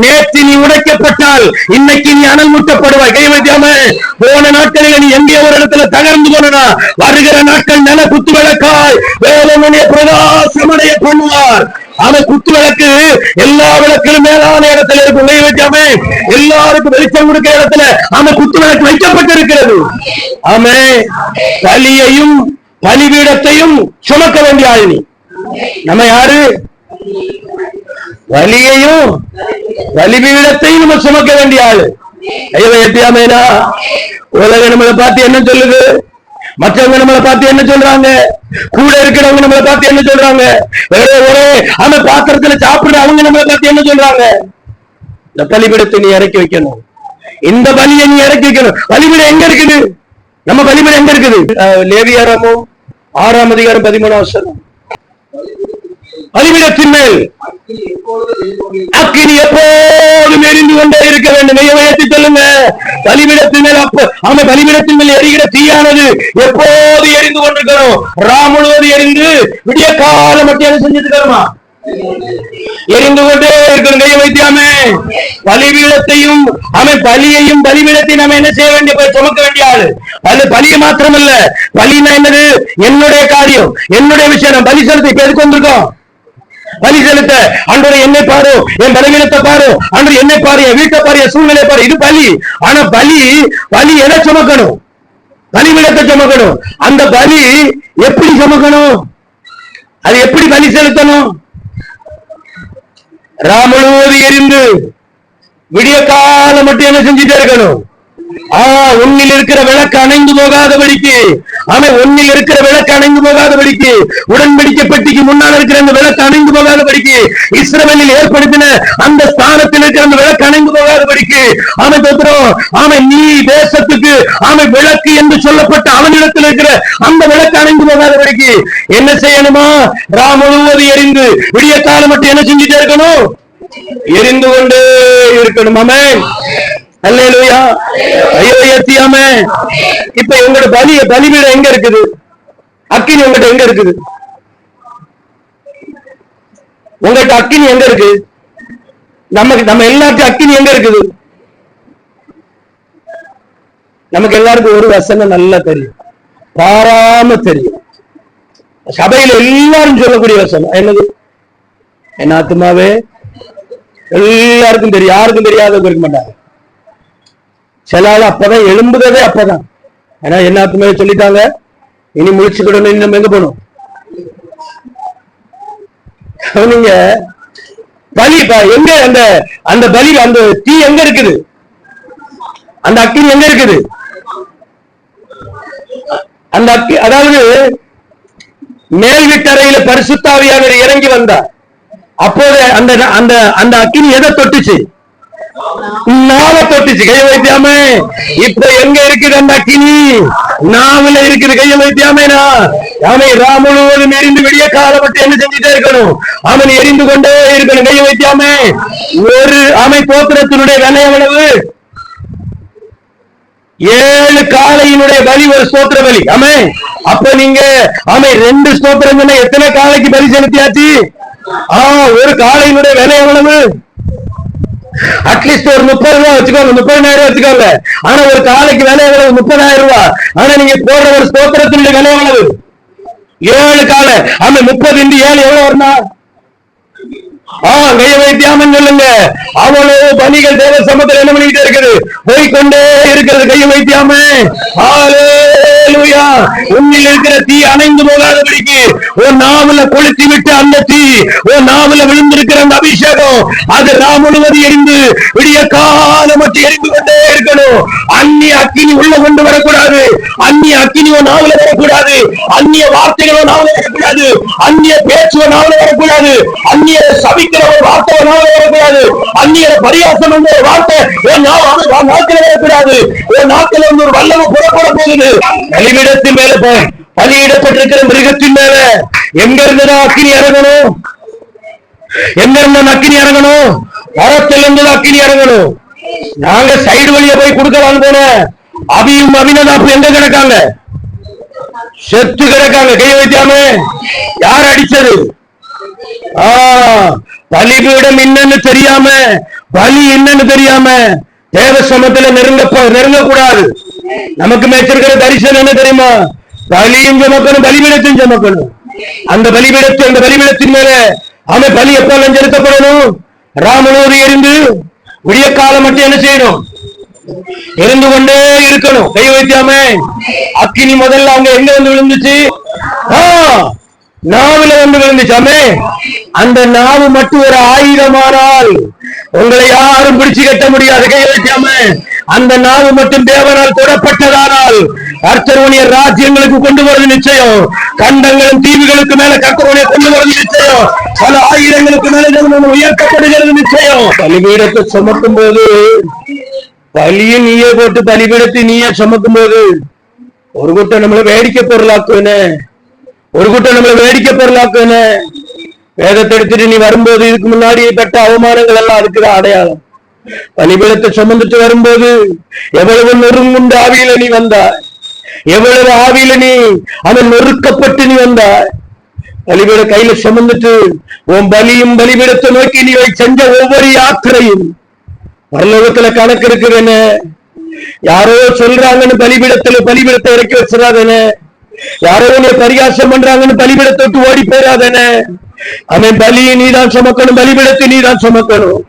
நேற்று நீ உடைக்கப்பட்டால் இன்னைக்கு நீ அனல் மூட்டப்படுவாய். கையை வைத்தியாம. போன நாட்களில் நீ எங்கே ஒரு இடத்துல தகர்ந்து போனா வருகிற நாட்கள் நில குத்து விளக்காய் வேலனுடைய பிரகாசமடைய பண்ணுவார். அவன் குத்து விளக்கு எல்லா விளக்கிலும் மேலான இடத்துல இருக்கும். கை வைக்காம எல்லாருக்கும் வெளிச்சம் கொடுக்கிற இடத்துல அவன் குத்து விளக்கு வைக்கப்பட்டிருக்கிறது. ஆமே. பலியையும் பலிபீடத்தையும் சுமக்க வேண்டிய ஆள் நீ. நம்ம யாரு? பலியையும் பலிபீடத்தையும் நம்ம சுமக்க வேண்டிய ஆளு. ஐயமையாமேனா. உலக நம்மளை பார்த்து என்ன சொல்லுது? மற்றவங்க நம்மளை பார்த்து என்ன சொல்றாங்க? கூட இருக்கிறவங்க நம்மளை பார்த்து என்ன சொல்றாங்க? ஒரே அந்த பாத்திரத்துல சாப்பிடுற அவங்க நம்மளை பார்த்து என்ன சொல்றாங்க? இந்த பலிபீடத்தை நீ இறக்கி வைக்கணும். இந்த பலியை நீ இறக்கி வைக்கணும். பலிபீடம் எங்க இருக்குது? நம்ம பலிபீடம் எங்க இருக்குது? லேவியாராமம் 6ஆம் அதிகாரம் 13ஆம் வசனம். பலிபீடத்தின் மேல் அக்கினி எப்போதும் எரிந்து கொண்டே இருக்க வேண்டும். மையத்தை சொல்லுங்க. பலிபீடத்தின் மேல் அவன் பலிபீடத்தின் மேல் எரிகிற தீயானது எப்போது எரிந்து கொண்டிருக்கிறோம். முழுவதும் எரிந்து விடிய காலம் மட்டும் என்ன செஞ்சுட்டு இருக்கிறோமா? எரிந்து கொண்டே இருக்கிறோம். கையை வைத்தியாமே. பலிபீடத்தையும் அவன் பலியையும் பலிபீடத்தையும் நம்ம என்ன செய்ய வேண்டிய சுமக்க வேண்டிய ஆளு. பலியை மாத்திரமல்ல, பலினா என்னது? என்னுடைய காரியம், என்னுடைய விஷயம். பலி செலுத்த இப்ப எதுக்கு வந்திருக்கோம்? பலி செலுத்த. அன்றைய என்னை பாரு, என் பலவீனத்தை பாரு, அன்று என்னை பாரு, என் வீட்டை பாரு, என் சூழ்நிலை பாரு. இது பலி. ஆனா பலி எதை சுமக்கணும்? பலிபீடத்தை சுமக்கணும். அந்த பலி எப்படி சுமக்கணும்? அது எப்படி பலி செலுத்தணும்? ராமுழுவது எரிந்து விடிய காலம் மட்டும் என்ன செஞ்சுட்டே இருக்கணும்? உன்னில் இருக்கிற விளக்கு அணைந்து போகாதபடிக்கு, உன்னில் இருக்கிற விளக்கு அணைந்து போகாதபடிக்கு, உடன்படிக்கை பெட்டிக்கு முன்னால் இருக்கிற அந்த விளக்கு அணைந்து போகாதபடிக்கு, இஸ்ரவேலில் ஏற்படுத்தின அந்த ஸ்தானத்தில் இருக்கிற அந்த விளக்கு அணைந்து போகாதபடிக்கு, நீ தேசத்துக்கு விளக்கு என்று சொல்லப்பட்ட அவனிடத்தில் இருக்கிற அந்த விளக்கு அணைந்து போகாதபடிக்கு என்ன செய்யணுமா? ராமுழுவது எரிந்து விடிய காலம் மட்டும் என்ன செஞ்சுட்டே இருக்கணும்? எரிந்து கொண்டே இருக்கணும். ஆமென். அல்லேலூயா. ஆமென். இப்ப உங்களோட பலிபீடம் எங்க இருக்குது? அக்கினி உங்கள்கிட்ட எங்க இருக்குது? உங்கள்கிட்ட அக்கினி எங்க இருக்கு? நம்ம எல்லாருக்கும் அக்கினி எங்க இருக்குது? நமக்கு எல்லாருக்கும் ஒரு வசனம் நல்லா தெரியும், பாராம தெரியும். சபையில எல்லாரும் சொல்லக்கூடிய வசனம் என்னது? என் ஆத்துமாவே, எல்லாருக்கும் தெரியும், யாருக்கும் தெரியாதவங்க இருக்க மாட்டாங்க. சில ஆள் அப்பதான் எழும்புதே அப்பதான். ஏன்னா என்ன ஆத்துமாவே சொல்லிட்டாங்க, இனி முழிச்சுக்கிடணும், இனி நம்ம எங்க போகணும்? நீங்க பலி எங்க? அந்த பலி, அந்த தீ எங்க இருக்குது? அந்த அக்கினி எங்க இருக்குது? அந்த அதாவது மேல் வீட்டறையில பரிசுத்த ஆவியானவர் இறங்கி வந்தார். அப்போது அந்த அக்கினி எதை தொட்டுச்சு? நாவ தொட்டுச்சு. கைய வைத்தியாமே. இப்ப எங்க இருக்குது அந்த அக்கினி? நாவல இருக்குது. கைய வைத்தியாமே. ராமுழுவதும் எரிந்து விடிய காலப்பட்டு என்ன செஞ்சுட்டே இருக்கணும்? அவன் எரிந்து கொண்டே இருக்கணும். கைய வைத்தியாமே. ஒரு தோத்திரத்தினுடைய விலை எவ்வளவு? 7 காளையினுடைய பலி, ஒரு ஸ்தோத்திர பலி. அப்ப நீங்க 2 ஸ்தோத்திரம் எத்தனை காளைக்கு பலி செலுத்தியாச்சு? ஒரு காளையினுடைய விலை எவ்வளவு? அட்லீஸ்ட் ஒரு 30 ரூபாய் வச்சுக்கோங்க, 30,000 வச்சுக்கோங்க. ஆனா ஒரு காளைக்கு விலை எவ்வளவு? 30,000 ரூபாய். ஆனா நீங்க போடுற ஒரு ஸ்தோத்திரத்தினுடைய விலை எவ்வளவு? 7 காளை. 30 into 7 எவ்வளவு வருமா? கைய வைத்தியாமன்னு சொல்லுங்க. அவ்வளவு பலிகள் தேவ சமூகத்தில் என்ன பண்ணிக்கிட்டே இருக்குது? போய்கொண்டே இருக்கிறது. கைய வைத்தியாமே. ஹல்லேலூயா. உன்னில் இருக்கிற தீ அணைந்து போகாதபடிக்கு உன் நாவல கொளுத்தி விட்டு அந்த தீ உன் நாவல விழுந்திருக்கிற அந்த அபிஷேகம் அது ராமுழுவது எரிந்து விடிய காலம் மட்டும் எரிந்து கொண்டே இருக்கணும். அந்நிய அக்கினி உள்ள கொண்டு வரக்கூடாது. அந்நிய அக்கினி உன் நாவல வரக்கூடாது. அந்நிய வார்த்தைகளோ நாவல வரக்கூடாது. அந்நிய பேச்சுவோ நாவல வரக்கூடாது. அந்நிய சபிக்கிற ஒரு வார்த்தை நாவல வரக்கூடாது. அந்நிய பரியாசம் என்ற ஒரு வார்த்தை நாக்கில வரக்கூடாது. நாக்கில ஒரு வல்லமை புறப்பட போகுது. பலிபீடத்தின் மேல பலியிடப்பட்டிருக்கிற மிருகத்தின் மேல எங்க இருந்துதான் அக்கினி இறங்கணும்? எங்க இருந்த அக்கினி இறங்கணும்? மரத்தில் இருந்து அக்கினி இறங்கணும். நாங்க சைடு வழியா போய் கொடுக்கலான்னு போன அபியும் அபிநதாப்பும் எங்க கிடக்காங்க? செத்து கிடக்காங்க. கை வைத்தியாமே. யார் அடிச்சது? பலிபீடம் என்னன்னு தெரியாம, பலி என்னன்னு தெரியாம தேவ சமத்துல நெருங்க கூடாது. நமக்கு மேய்ச்சிருக்கிற தரிசனம் என்ன தெரியுமா? பலியும் சமக்கணும், பலிபீடத்தையும் சமக்கணும். அந்த பலிபீடத்தின் மேல பலி எப்ப செலுத்தப்படணும்? ராமுழுவது எரிந்து விடிய காலம் மட்டும் என்ன செய்யணும்? எரிந்து கொண்டே இருக்கணும். கை வைத்தியாமே. அக்கினி முதல்ல அவங்க எங்க வந்து விழுந்துச்சு? நாவுல வந்து விழுந்துச்சாமே. அந்த நாவு மட்டும் ஒரு ஆயுதமானால் உங்களை யாரும் பிடிச்சு கட்ட முடியாது. கை வைக்காம அந்த நாவு மட்டும் தேவனால் தொடப்பட்டதானால் கர்த்தருடைய ராஜ்யங்களுக்கு கொண்டு வருவது நிச்சயம். கண்டங்களும் தீவுகளுக்கு மேல கர்த்தருடைய கொண்டு வருவது நிச்சயம். பல ஆயிரங்களுக்கு மேல உயர்த்தப்படுகிறது நிச்சயம். பலிபீடத்தை சுமக்கும் போது பலியை நீயே போட்டு பலிபீடத்தை நீயே சுமக்கும் போது ஒரு கூட்டம் நம்மளை வேடிக்கை பொருளாக்குன்னு, ஒரு கூட்டம் நம்மளை வேடிக்கை பொருளாக்குன்னு. வேதத்தை எடுத்துட்டு நீ வரும்போது இதுக்கு முன்னாடி பெற்ற அவமானங்கள் எல்லாம் அதுக்குற அடையாளம். பலிபீடத்தை சுமந்துட்டு வரும்போது எவ்வளவு நொறுங்குண்டு ஆவியில நீ வந்தாய், எவ்வளவு ஆவியில நீ அவன் நொறுக்கப்பட்டு நீ வந்தாய். பலிபீட கையில சுமந்துட்டு உன் பலியும் பலிபீடத்தை நோக்கி நீ செஞ்ச ஒவ்வொரு யாத்திரையும் பரலோகத்துல கணக்கு இருக்குதுன்னு. யாரோ சொல்றாங்கன்னு பலிபீடத்தை இறக்கி வச்சிடாதேன்னு, யாரோ உன்னை பரிகாசம் பண்றாங்கன்னு பலிபீடத்தை விட்டு ஓடி போயிடாதேன்னு. அவன் பலியை நீதான் சுமக்கணும், பலிபீடத்தை நீதான் சுமக்கணும்.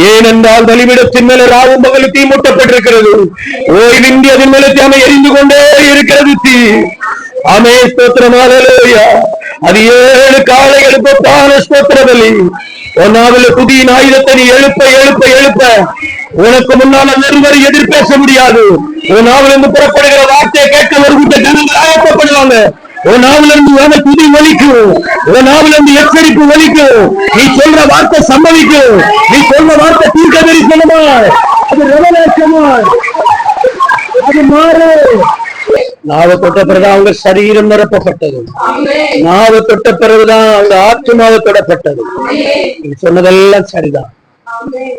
ஏனென்றால் பலிபீடத்தின் மேல ராவும் பகலும் தீ மூட்டப்பட்டிருக்கிறது. ஓய்வின்றி அதன் மேல தீமை எரிந்து கொண்டே இருக்கிறது தீ. ஸ்தோத்திரம். ஹல்லேலூயா. அது 7 காளைகளுக்கு ஒப்பான ஸ்தோத்திர பலி. உன் நாவில துதியின் ஆயுதத்தை நீ எழுப்ப எழுப்ப எழுப்ப உனக்கு முன்னால நிறுவரை எதிர்பேச முடியாது. உன் நாவில இருந்து புறப்படுகிற வார்த்தையை கேட்க ஒரு கூட்ட ஜனங்கள் ஆயத்தப்படுவாங்க. உன் நாவில இருந்து துதி ஒலிக்கும், உன் நாவில இருந்து எச்சரிப்பு ஒலிக்கும். நீ சொல்ற வார்த்தை சம்பவிக்கும். நீ சொல்ற வார்த்தை தீர்க்க தரிசனமா, அது ரெவலேஷனா, அது மாறு. நாவை தொட்ட பிறகுதான் அவங்க சரீரம் நிரப்பப்பட்டது. நாவை தொட்ட பிறகுதான் அவங்க ஆத்மாவை தொடப்பட்டது. நீ சொன்னதெல்லாம் சரிதான்.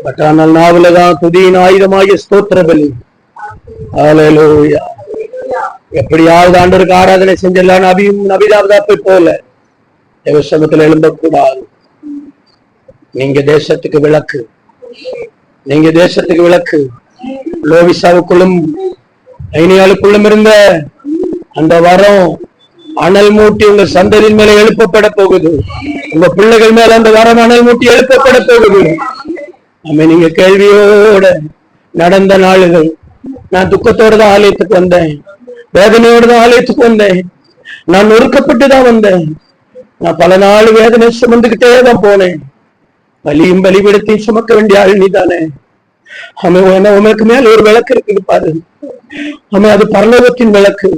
பட் ஆனால் நாவிலதான் துதியின் ஆயுதமாகிய ஸ்தோத்திர பலி. ஹல்லேலூயா. எப்படியாவது ஆண்டவருக்கு ஆராதனை செஞ்சிடலாம். நபிதாபதாப்பை போல தேவசமத்தில் எழும்பக்கூடாது. நீங்க தேசத்துக்கு விளக்கு, நீங்க தேசத்துக்கு விளக்கு. லோவிசாவுக்குள்ளும் ஐனியாளுக்குள்ளும் இருந்த அந்த வரம் அனல் மூட்டி உங்க சந்ததியின் மேல எழுப்பப்பட போகுது. உங்க பிள்ளைகள் மேல அந்த வரம் அனல் மூட்டி எழுப்பப்பட போகுது. நம்ம நீங்க கேள்வியோட நடந்த நாளுகள். நான் துக்கத்தோட தான் ஆலயத்துக்கு வந்தேன், வேதனையோட தான் ஆலயத்துக்கு வந்தேன், நான் நொறுக்கப்பட்டுதான் வந்தேன். நான் பல நாள் வேதனை சுமந்துகிட்டே தான் போனேன். பலியும் பலிபீடத்தையும் சுமக்க வேண்டிய ஆள் நீ தானே. உனக்கு மேல ஒரு விளக்கு இருக்குது பாரு. அது பரலோகத்தின் விளக்கு.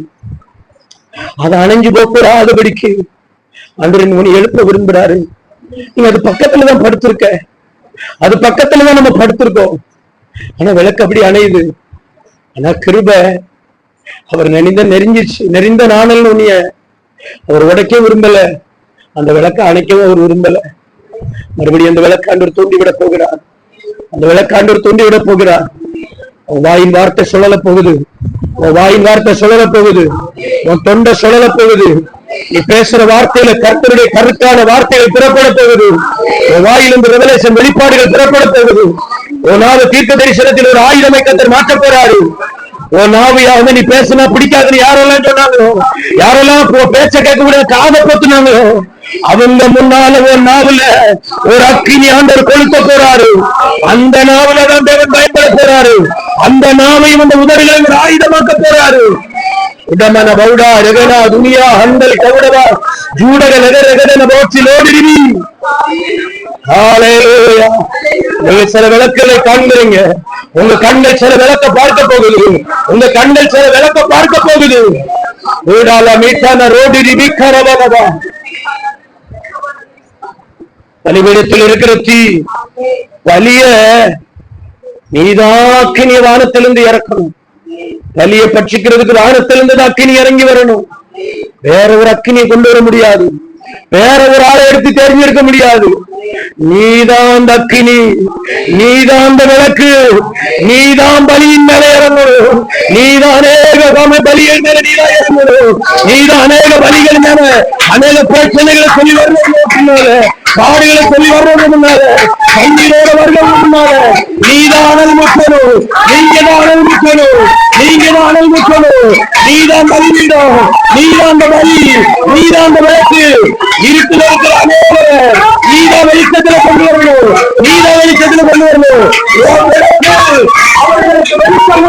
அதை அணைஞ்சு போக்கூடாதபடிக்கு அன்றன் உன்னை எழுப்ப விரும்புறாரு. நீங்க அது பக்கத்துலதான் படுத்திருக்க, அது பக்கத்துலதான் நம்ம படுத்திருக்கோம். ஆனா விளக்கு அப்படி அணையுது. ஆனா கிருபை அவர் நெறிஞ்சிருச்சு. நெறிந்த நாணல் உன்னைய அவர் உடைக்க விரும்பல, அந்த விளக்க அணைக்கவும் அவர் விரும்பல. மறுபடியும் அந்த விளக்காண்டவர் தூண்டி விட போகிறார். அந்த விளக்காண்டவர் தூண்டி விட போகிறார். வாயின் வார்த்தை சொல்லல போகுது, வாயின் வார்த்தை சொல்லல போகுது, உன் தொண்டை சொல்லல போகுது. நீ பேசுற வார்த்தையில கர்த்தருடைய கருத்தான வார்த்தைகள் புறப்பட போகுது. உன் வாயிலிருந்து ரெவலேஷன் வெளிப்பாடுகள் புறப்பட போகுது. உன் நாவு தீர்க்க தரிசனத்தில் ஒரு ஆயுதமை கர்த்தர் மாற்ற போறாரு. உன் நாவையாவது நீ பேசினா பிடிக்காதுன்னு யாரெல்லாம் சொன்னாங்களோ, யாரெல்லாம் பேச்ச கேட்க முடியாது காதை பொத்துனாங்களோ, அவங்க முன்னால ஒரு நாவல ஒரு அக்கினி ஆண்டவர் கொளுத்த போறாரு. அந்த நாவல தான் தேவன் பயன்பட போறாரு. அந்த நாவையும் அந்த உதவிகளை ஒரு ஆயுதமாக்க போறாரு. உடமன பௌடா ரெகனா துனியா ஹந்தல் கவுடவா ஜூடக நகரகன போச்சிலோடிரிவி. ஹல்லேலூயா. நீங்க சில விளக்குகளை காண்கிறீங்க. உங்க கண்கள் சில விளக்க பார்க்க போகுது. உங்க கண்கள் சில விளக்க பார்க்க போகுது. ஊடால மீட்டான ரோடிரிவி கரவவா. பலிபீடத்தில் இருக்கிற தீ வலிய நீதான் அக்கினி வானத்திலிருந்து இறக்கணும். வலிய பட்சிக்கிறதுக்கு வானத்திலிருந்து அக்கினி இறங்கி வரணும். வேற ஒரு அக்கினியை கொண்டு வர முடியாது. வேற ஒரு ஆளை எடுத்து தெரிஞ்சிருக்க முடியாது. நீதான் அந்த அக்கினி, நீதான் அந்த விளக்கு, நீதான் பலியின் மேல இறங்கணும். நீதான் அநேக பலிகள் மேல நீதான் இறங்கணும். நீதான் அநேக பலிகள் மேல அநேக பிரச்சனைகளை சொல்லி வரணும், பாடுகளை சொல்லி வர்றதுனால கண்ணீரோட வர்றதுனால நீதான் அனல் முற்றணும். நீங்கதான் அனல் முற்றணும். நீங்கதான் அனல் முற்றணும். நீதான் பலியிடம், நீதான் அந்த பலி, நீதான் அந்த விளக்கு. இருட்டுல இருக்கிற அநேகர் நீதான் வெளிச்சத்துல கொண்டு வரணும். நீதான் வெளிச்சத்துல கொண்டு வரணும். அவர்களுக்கு வெளிச்சம்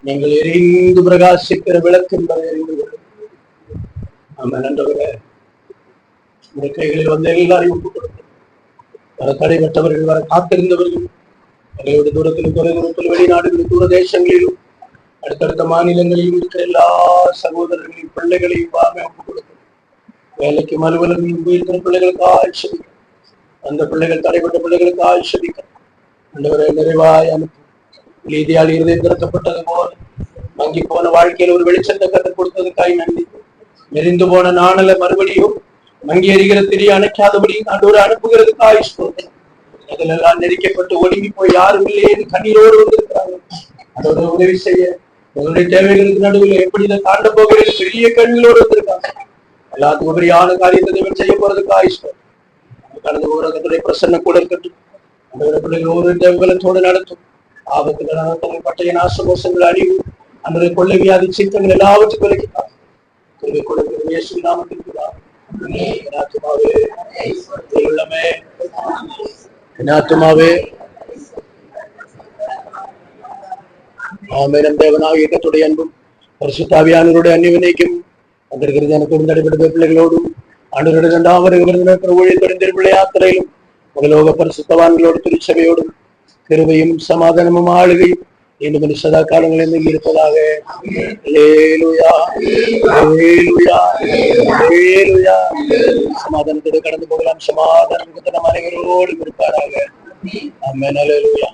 நீங்கள் எரிந்து பிரகாசிக்கிற விளக்கு என்பதை அறிந்து கொள்ளும். ஆமா நன்றவரே, உடைய கைகளில் வந்து எல்லாரையும் ஒப்புக் கொடுக்கும். வர தடைபட்டவர்கள், வர காத்திருந்தவர்கள், எங்களுடைய தூரத்திலும் தொலை தூரத்திலும் வெளிநாடுகளிலும் தூர தேசங்களிலும் அடுத்தடுத்த மாநிலங்களிலும் இருக்கிற எல்லா சகோதரர்களையும் பிள்ளைகளையும் வாங்க ஒப்புக் கொடுக்கும். வேலைக்கு அலுவலகங்களில் போயிருக்கிற பிள்ளைகளுக்கு ஆட்சேபிக்கும். அந்த பிள்ளைகள் தடைப்பட்ட பிள்ளைகளுக்கு ஆட்சேபிக்கும். ஆண்டவரை நிறைவாய் அனுப்பும். நீதியால் இருதயம் திறக்கப்பட்டது போல மங்கி போன வாழ்க்கையில் ஒரு வெளிச்சத்தை கற்றுக் கொடுத்ததுக்காய் நன்றி. நெறிந்து போன நாணல மறுபடியும் மங்கி எறிகிற திரிய அணைக்காதபடி ஆண்டவரை அனுப்புகிறதுக்காய் ஸ்தோத்திரம். அதில் எல்லாம் நெருக்கப்பட்டு ஒடுங்கி போய் யாரும் இல்லையே கண்ணீரோடு வந்திருக்கிறாங்க. அதோட உதவி செய்ய உங்களுடைய தேவைகளுக்கு நடுவில் எப்படி இதை தாண்ட போகிறது பெரிய கண்களோடு வந்திருக்காங்க. எல்லாத்துக்கும் உபரியான காரியத்தை செய்ய போறதுக்காய் ஸ்தோத்திரம். கடந்த ஊரகத்துடைய பிரசன்ன கூட இருக்கட்டும். அந்த பிள்ளைகள் ஒரு தேவலத்தோடு நடத்தும். ஆபத்துகள் பட்டைய நாசமோசங்கள் அழிவு அந்த கொள்ளை வியாதி சீத்தங்கள் எல்லாவற்றுக்கும் விலக்கிட்டார். ஆமென். தேவனாகிய கர்த்தருடைய அன்பும் பரிசுத்தாவியானவருடைய அந்நியனைக்கும் அங்கிருக்கிற ஜனத்தோடும் தடைப்பட்ட பிள்ளைகளோடும் ஆண்டவருடைய இரண்டாவது ஊழியர்களின் பிள்ளை யாத்திரையிலும் உலக பரிசுத்தவான்களோடு திருச்சபையோடும் கிருபையும் சமாதானமும் ஆளுகையும் இன்னும் சதா காலங்களில் இருப்பதாக. சமாதானத்தோடு கடந்து போகலாம். சமாதானம் நம் அனைவரோடும் இருப்பாராக. ஆமென். அல்லேலூயா.